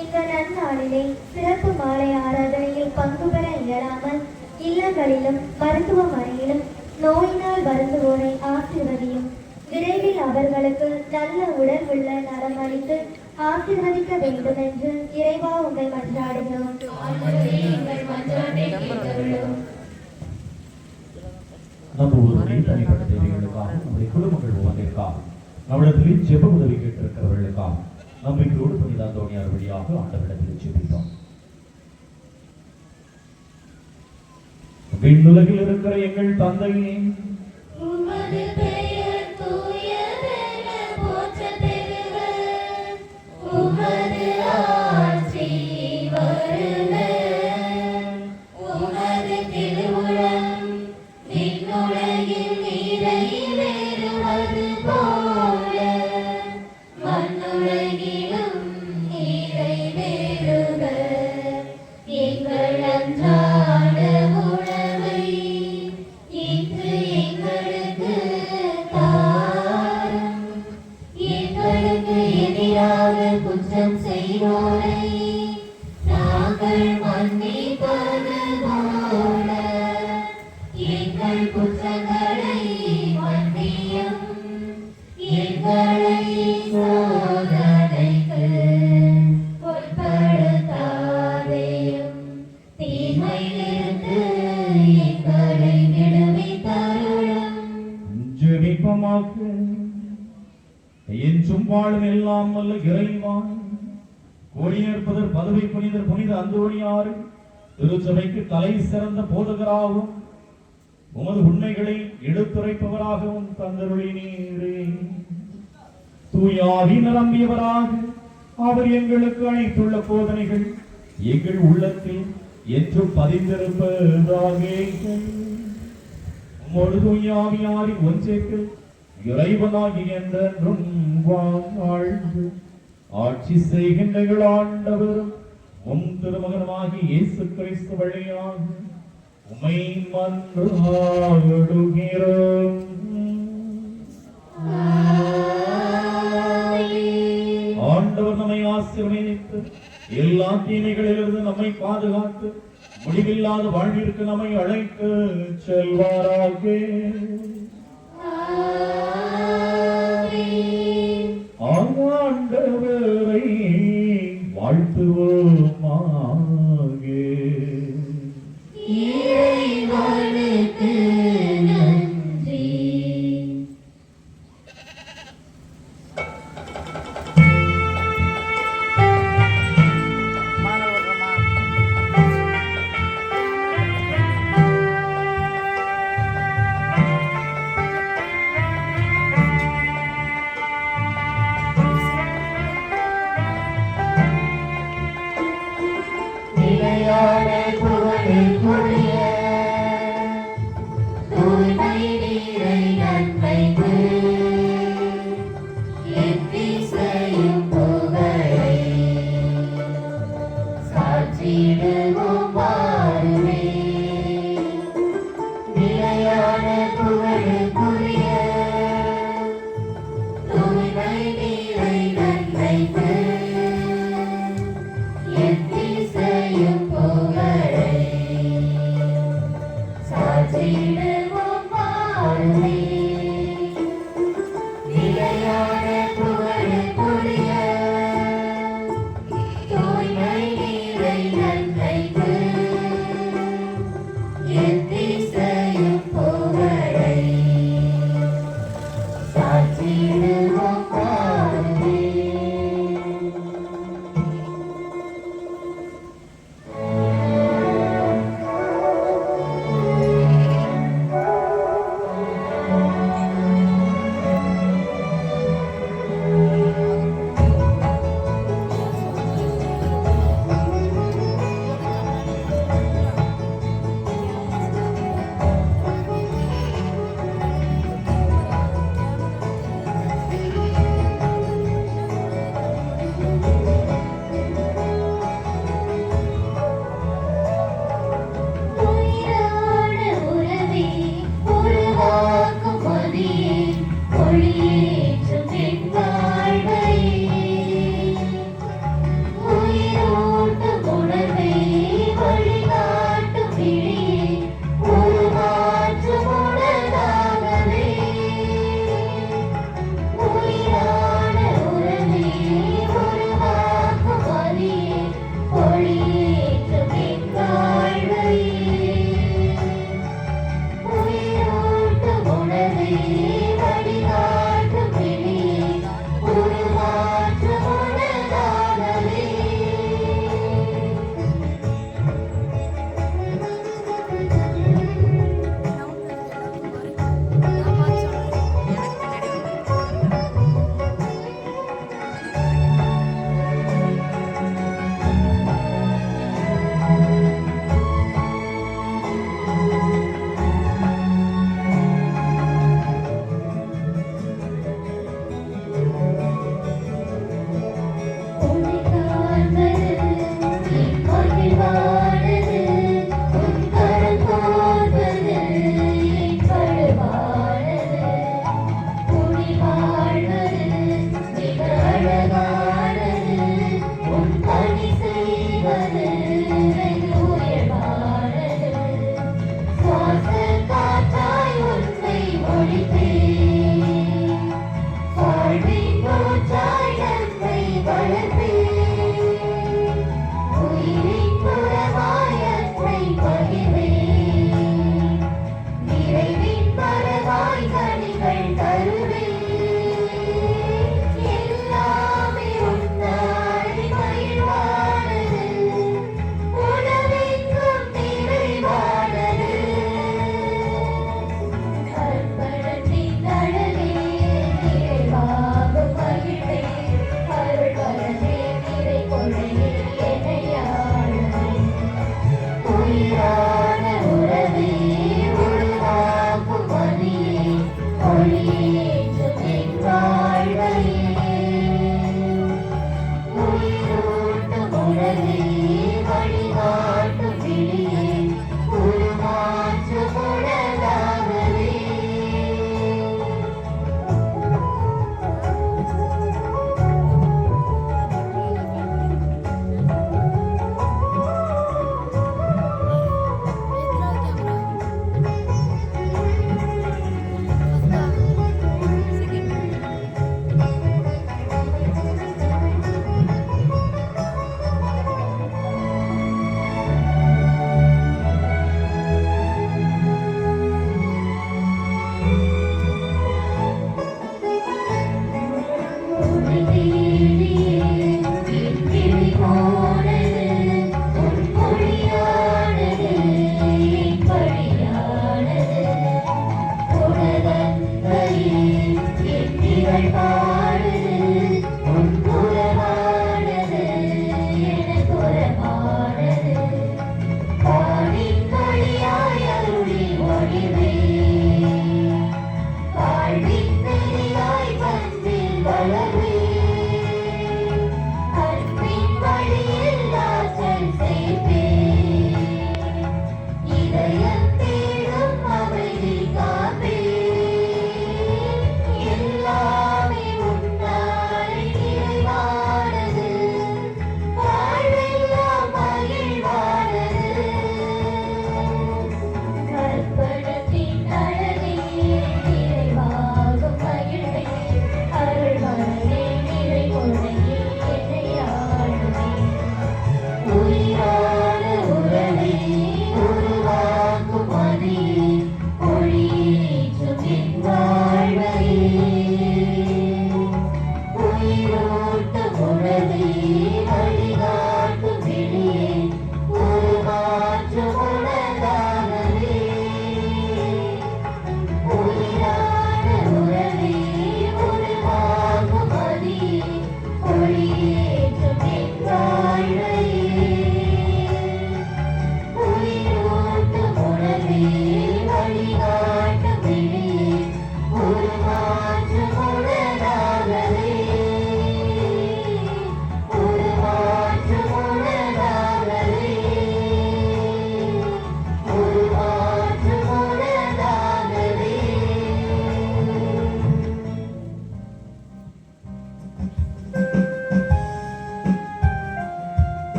S3: இந்த நன்னாளிலே சிறப்பு மாலை ஆராதனையில் பங்கு பெற இயலாமல் இல்லங்களிலும் மருத்துவமனையிலும் நோயினால் வருந்துவோரை ஆசீர்வதியும். விரைவில் அவர்களுக்கு நல்ல உடல் உள்ள நலம் அளித்து ஆசீர்வதிக்க வேண்டும் என்று இறைவா உங்களை மன்றாடுகிறோம்.
S1: நம்ம ஊருடைய தனிப்பட்ட தேவைகளுக்காக நம்முடைய குடும்பங்கள் ஒவ்வொன்றிற்காக நம்மிடத்திலே ஜெப உதவி கேட்டிருக்கிறவர்களுக்காக நம்பிக்கையோடு புனித அந்தோணியார் வழியாக ஆண்டவரிடத்தில் ஜெபித்தோம். விண்ணுலகில் இருக்கிற எங்கள் தந்தையே,
S3: உமது பெயர் தூயதென போற்றப் பெறுக. உமது ஆட்சி வருக. உமது திருவுளம் விண்ணுலகில் நிறைவேறுவது போல மண்ணுலகிலும் நிறைவேறுக. எங்கள் அன்றாட உணவை இன்று எங்களுக்கு தாரும். எங்களுக்கு எதிராக குற்றம் செய்வோரை நாங்கள் மன்னிப்பது போல
S1: என்றும் வாழும் எல்லாம் வல்ல இறைவான் கோடியேற்பதர் பதவி புனிதர் புனித அந்தோணியாறு திருச்சபைக்கு தலை சிறந்த போதகராகவும் உமது உண்மைகளை எடுத்துரைப்பவராகவும் தந்தருளினீரே. தூயாவி நிரம்பியவராக அவர் எங்களுக்கு அழைத்துள்ள போதனைகள் எங்கள் உள்ளத்தில் என்றும் பதிந்திருப்பதாக. உம்மோடு தூயாவியாரின் ஒன்றேக்கு இறைவனாகி என்றென்றும் வாழ்ந்து ஆட்சி செய்கின்ற எங்கள் ஆண்டவரும் உம் திருமகனமாகி இயேசு கிறிஸ்து வழியாக உம்மை மன்றாடுகிறோம். ஆண்டவர் நம்மை ஆசீர்வதித்து எல்லா தீமைகளிலிருந்து நம்மை பாதுகாத்து முடிவில்லாத வாழ்விற்கு நம்மை அழைத்து செல்வாராக. ஆண்டவரை வாழ்த்துவோமாக.
S3: இறைவனுக்கு நன்றி.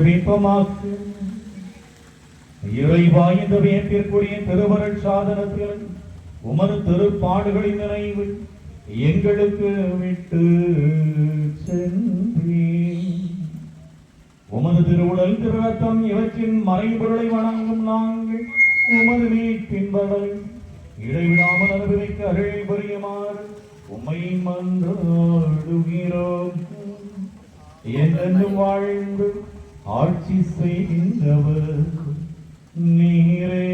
S1: விடுவிப்பமாக்கு. இறைவா, இந்த வியப்பிற்குரிய திருவருட் சாதனத்தில் உமது திருப்பாடுகளின் நினைவு எங்களுக்கு விட்டு சென்றீர். உமது திருவுடல் திருரத்தம் இவற்றின் மறைபொருளை வணங்கும் நாங்கள் உமது மீட்பின் பகல் இடைவிடாமல் அனுபவிக்க அருள் புரியுமாறு உம்மை மன்றாடுகிறோம். என்றென்றும் வாழ்ந்து ஆட்சி செய்கின்றவர் நீரே.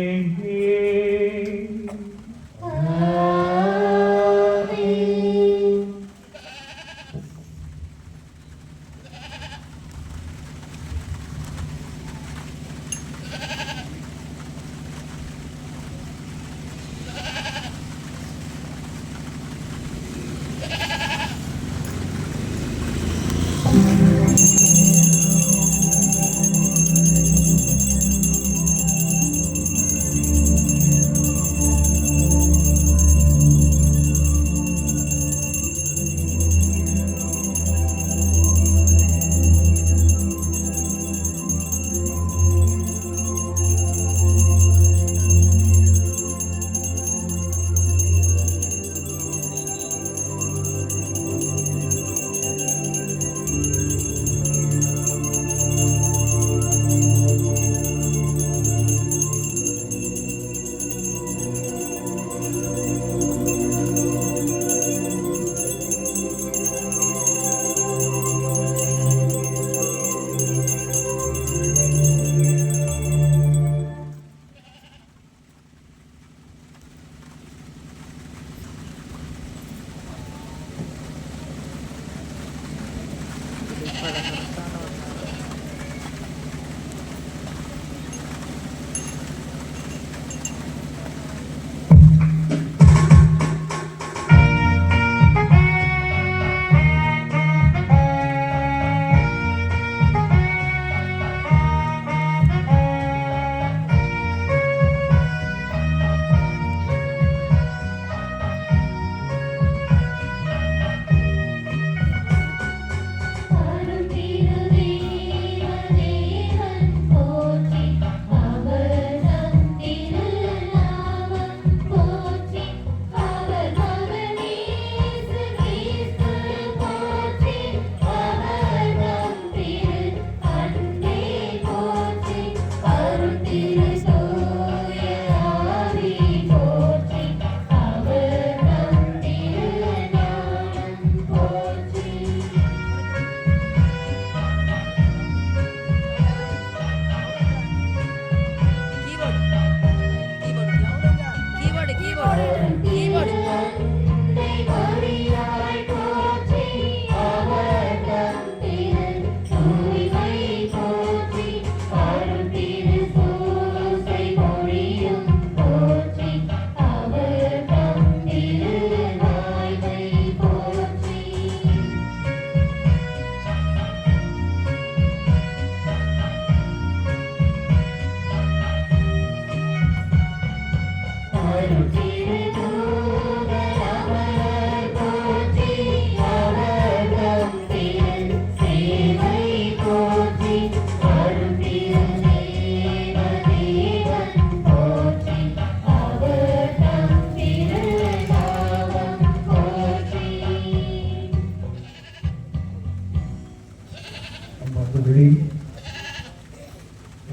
S2: மற்றபடி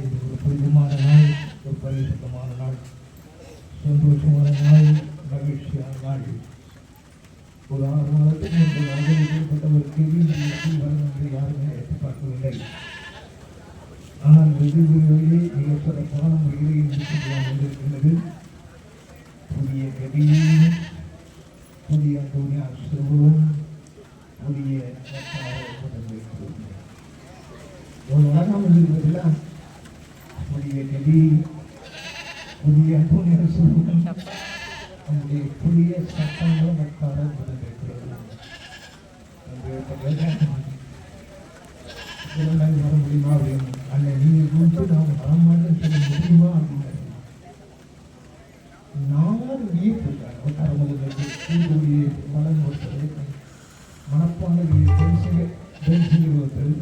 S2: இது ஒரு புனிதமான நாள், ஒரு பரிசுத்தமான நாள், சந்தோஷமான நாள், மகிழ்ச்சியான நாள். ஒரு 6 மாதத்துக்கு முன்பு அறிவிக்கப்பட்டவருக்கு வரும் என்று யாருமே எதிர்பார்க்கவில்லை. ஆனால் வெகுவிரைவிலே மிக சிறப்பான முறையில் முடித்துக்கொள்ளலாம் என்றிருக்கிறது. புதிய கதியும் புதிய அந்தோனிய ஆசிரமும் புதிய ஒரு வழக்கம் இருப்பதில்ல. புதிய கதி புதிய அந்தோனிய ஆசிரமும் நம்முடைய புதிய சட்டங்களும் வட்டார இருக்கிறது. வர முடியுமா அப்படின்னு அல்ல நீங்கள் குறித்து நாம் வரமாட்டேன்னு சொல்ல முடியுமா அப்படின்னு நானும் வியப்பிருக்காங்க. வட்டார முதல்வர்கள் வளம் ஒருத்தர் மனப்பான ஒருத்தர்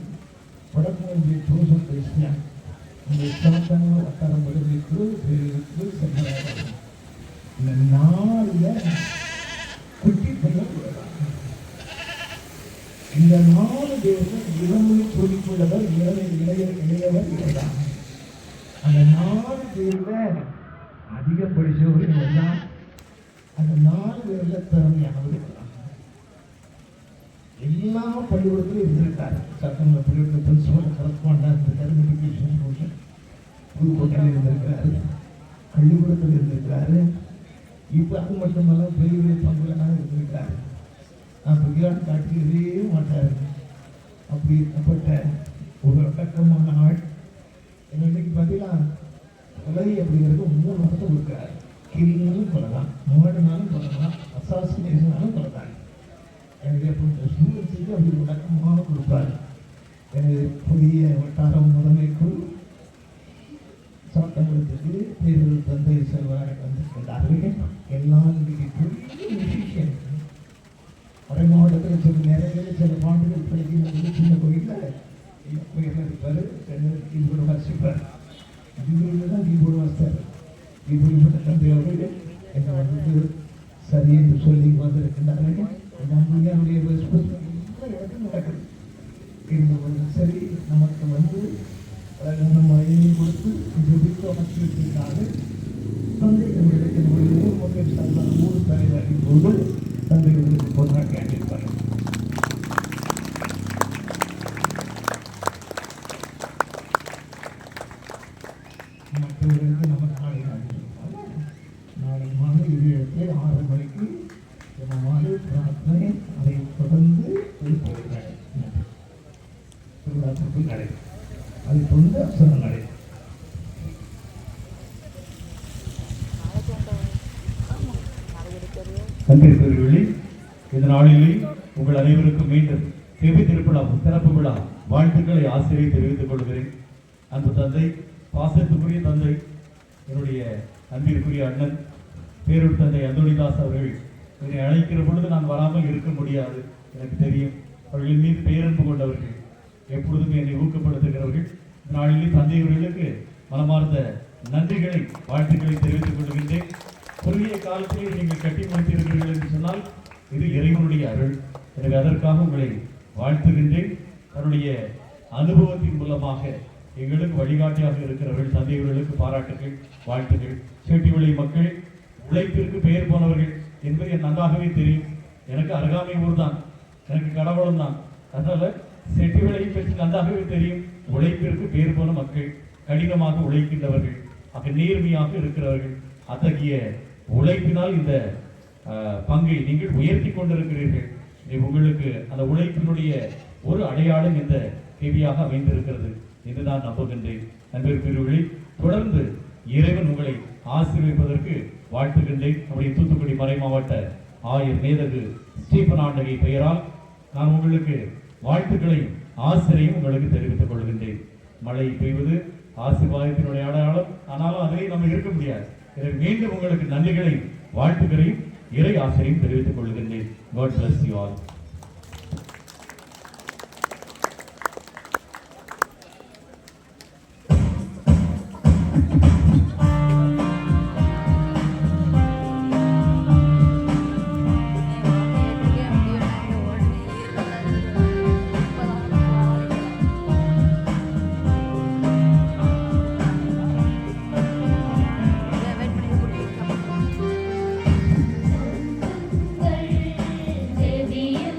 S2: வடக்கு தோசம் பேச இந்த சாத்தான வட்டாரம் வருவதற்கு பேருக்கு சென்றார்கள். இந்த 4 குட்டி பையன் கூடலாம். இந்த 4 பேரும் இளமை சொல்லிக்கொள்ளவர் இளையவர் இவர்தான். அந்த 4 பேர்ல அதிகம் படிச்சவர் இவர்தான். அந்த 4 பேர்ல திறமையானவர் இவர்தான். எல்லா பள்ளிக்கூடத்திலும் இருந்திருக்காரு. சட்டமன்ற பள்ளிக்கூட பிரின்சிபல் கரஸ்பாண்டாக இருந்திருக்காரு. மெட்ரிகுலேஷன் போர்ஷன் புதுக்கோட்டையில் இருந்திருக்கிறாரு. பள்ளிக்கூடத்தில் இருந்திருக்கிறாரு. இப்போ அது மட்டுமல்ல பெரிய பெரிய பங்குகளாக இருந்திருக்காரு. நான் விளையாட்டு காட்டிக்கவே மாட்டார். அப்படி இருக்கப்பட்ட ஒரு அடக்கமான ஆள். இன்னைக்கு பார்த்தீங்கன்னா கொலை அப்படிங்கிறது 3 வருஷம் கொடுக்குறாரு. கிளினாலும் கொலைதான், மாடுனாலும் கொலைதான், அசாசினேஷனாலும் கொலைதான். எனக்கு ஸ்டூடெண்ட்ஸுக்கு அப்படி விளக்கமாக கொடுப்பாரு. எனக்கு புதிய வட்டாரம் முதன்மைக்குள் சட்டமன்றத்துக்கு தேர்தல் தந்தை செல்வராக வந்திருக்கிறார்கள். எல்லாம் விஷயம் வட மாவட்டத்தில் சில நிறைய சில பாண்டுகள் படிக்கிற சின்ன கோயிலில் கோயிலில் இருப்பார். கீபோர்டு வாசிப்பார். கீபோர்டு தான் கீபோர்டு வாசித்தார். இப்படிப்பட்ட தந்தை அவர்கள் என்னை வந்து சரி என்று சொல்லி வந்திருக்கின்றார்கள். நம்முடைய இடத்தில் நடக்குது இருந்தவர்கள் சரி நமக்கு வந்து நம்ம ஐயை கொடுத்து ஜெபித்து அமைச்சிருக்கிறார்கள். தந்தைகளுக்கு நம்முடைய ஊர் மக்கள் சார்பான 3 தலைவரின் போது தந்தைகளுக்கு போராட்டி அளிப்பார்கள். மற்றவர்களுக்கு நம்ம நாளை மாலை 6 மணிக்கு மாலை பிரார்த்தனை, அதை தொடர்ந்து திருவிழாத்திற்கு நடை, அதை தொடர்ந்து அசனம் நடை.
S1: கண்டிருக்கிறீர்களே, இந்த நாளிலே உங்கள் அனைவருக்கும் மீண்டும் செவி திறப்பு விழா வாழ்த்துக்களை ஆசிரியர் தெரிவித்துக் கொள்கிறேன். அன்பு தந்தை, பாசத்துக்குரிய தந்தை, என்னுடைய அன்பிற்குரிய அண்ணன் பேரூர் தந்தை அந்தோணிதாஸ் அவர்கள் என்னை அழைக்கிற பொழுது நான் வராமல் இருக்க முடியாது. எனக்கு தெரியும், அவர்களின் மீது பேரன்பு கொண்டவர்கள், எப்பொழுதுமே என்னை ஊக்கப்படுத்துகிறவர்கள். நாளிலே தந்தையவர்களுக்கு மனமார்ந்த நன்றிகளை வாழ்த்துக்களை தெரிவித்துக் கொள்கின்றேன். குறுகிய காலத்திலே நீங்கள் கட்டி முடித்திருக்கிறீர்கள் என்று சொன்னால் இது இறைவனுடைய அருள். எனவே அதற்காக உங்களை வாழ்த்துகின்றேன். தன்னுடைய அனுபவத்தின் மூலமாக எங்களுக்கு வழிகாட்டியாக இருக்கிறவர்கள் தந்தையவர்களுக்கு பாராட்டுகள், வாழ்த்துகள். சேட்டிவிளை மக்கள் உழைப்பிற்கு பெயர் போனவர்கள் என்பது என் நன்றாகவே தெரியும். எனக்கு அருகாமை ஊர் தான், எனக்கு கடவுளும் தான். அதனால செட்டிவிளையை பற்றி நன்றாகவே தெரியும். உழைப்பிற்கு பெயர் போன மக்கள், கடினமாக உழைக்கின்றவர்கள், ஆக நேர்மையாக இருக்கிறவர்கள். அத்தகைய உழைப்பினால் இந்த பங்கை நீங்கள் உயர்த்தி கொண்டிருக்கிறீர்கள். உங்களுக்கு அந்த உழைப்பினுடைய ஒரு அடையாளம் இந்த கேள்வியாக அமைந்திருக்கிறது என்று நான் நம்புகின்றேன். நண்பர்களே, தொடர்ந்து இறைவன் உங்களை ஆசீர்வதிப்பதற்கு வாழ்த்துகின்றேன். நம்முடைய தூத்துக்குடி மறை மாவட்ட ஆயர் மேதகு ஸ்டீபன் ஆண்டகை பெயரால் நான் உங்களுக்கு வாழ்த்துக்களை ஆசிரியையும் உங்களுக்கு தெரிவித்துக் கொள்கின்றேன். மழை பெய்வது ஆசீர்வாதத்தினுடைய அடையாளம், ஆனாலும் அதிலே நம்ம இருக்க முடியாது. எனவே மீண்டும் உங்களுக்கு நன்றிகளையும் வாழ்த்துக்களையும் இறை ஆசிரியையும் தெரிவித்துக் கொள்கின்றேன். God bless you all.
S3: Baby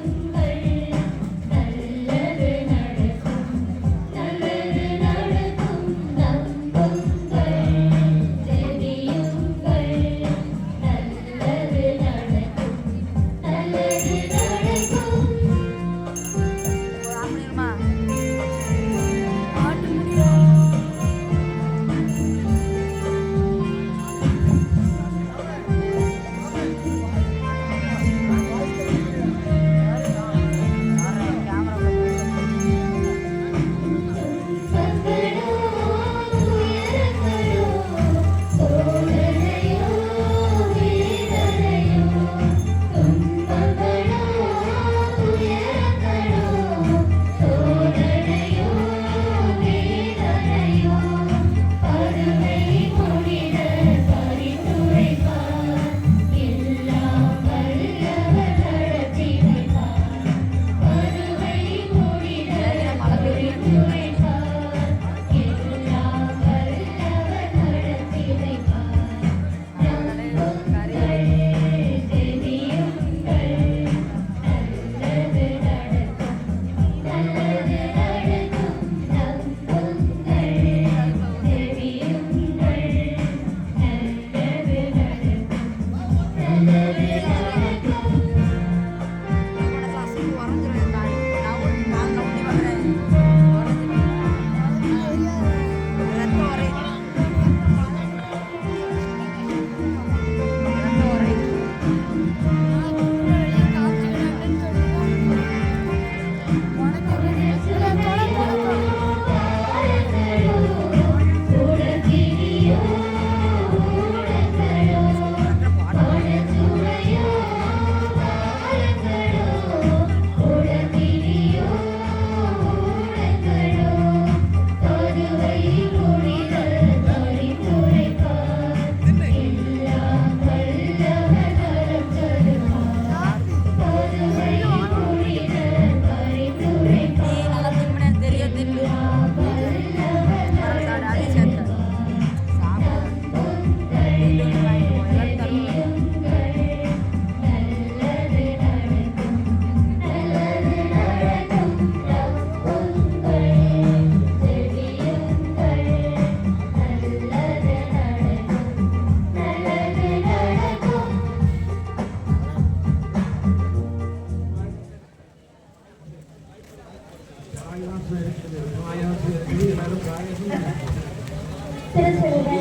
S3: திருச்சிலுவை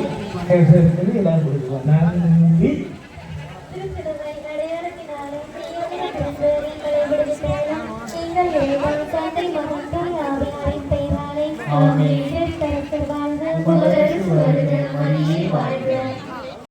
S2: எல்லாரும் கொடுக்குவோம். நன்றி.
S3: திருச்சிலுவை அடையாளத்தினாலே தீயவனிடமிருந்து எங்களை விடுவித்தாலும் நீங்கள் எழுவான் தந்தை மகன் தூய் ஆவியாரின் பெயராலே ஆமென்.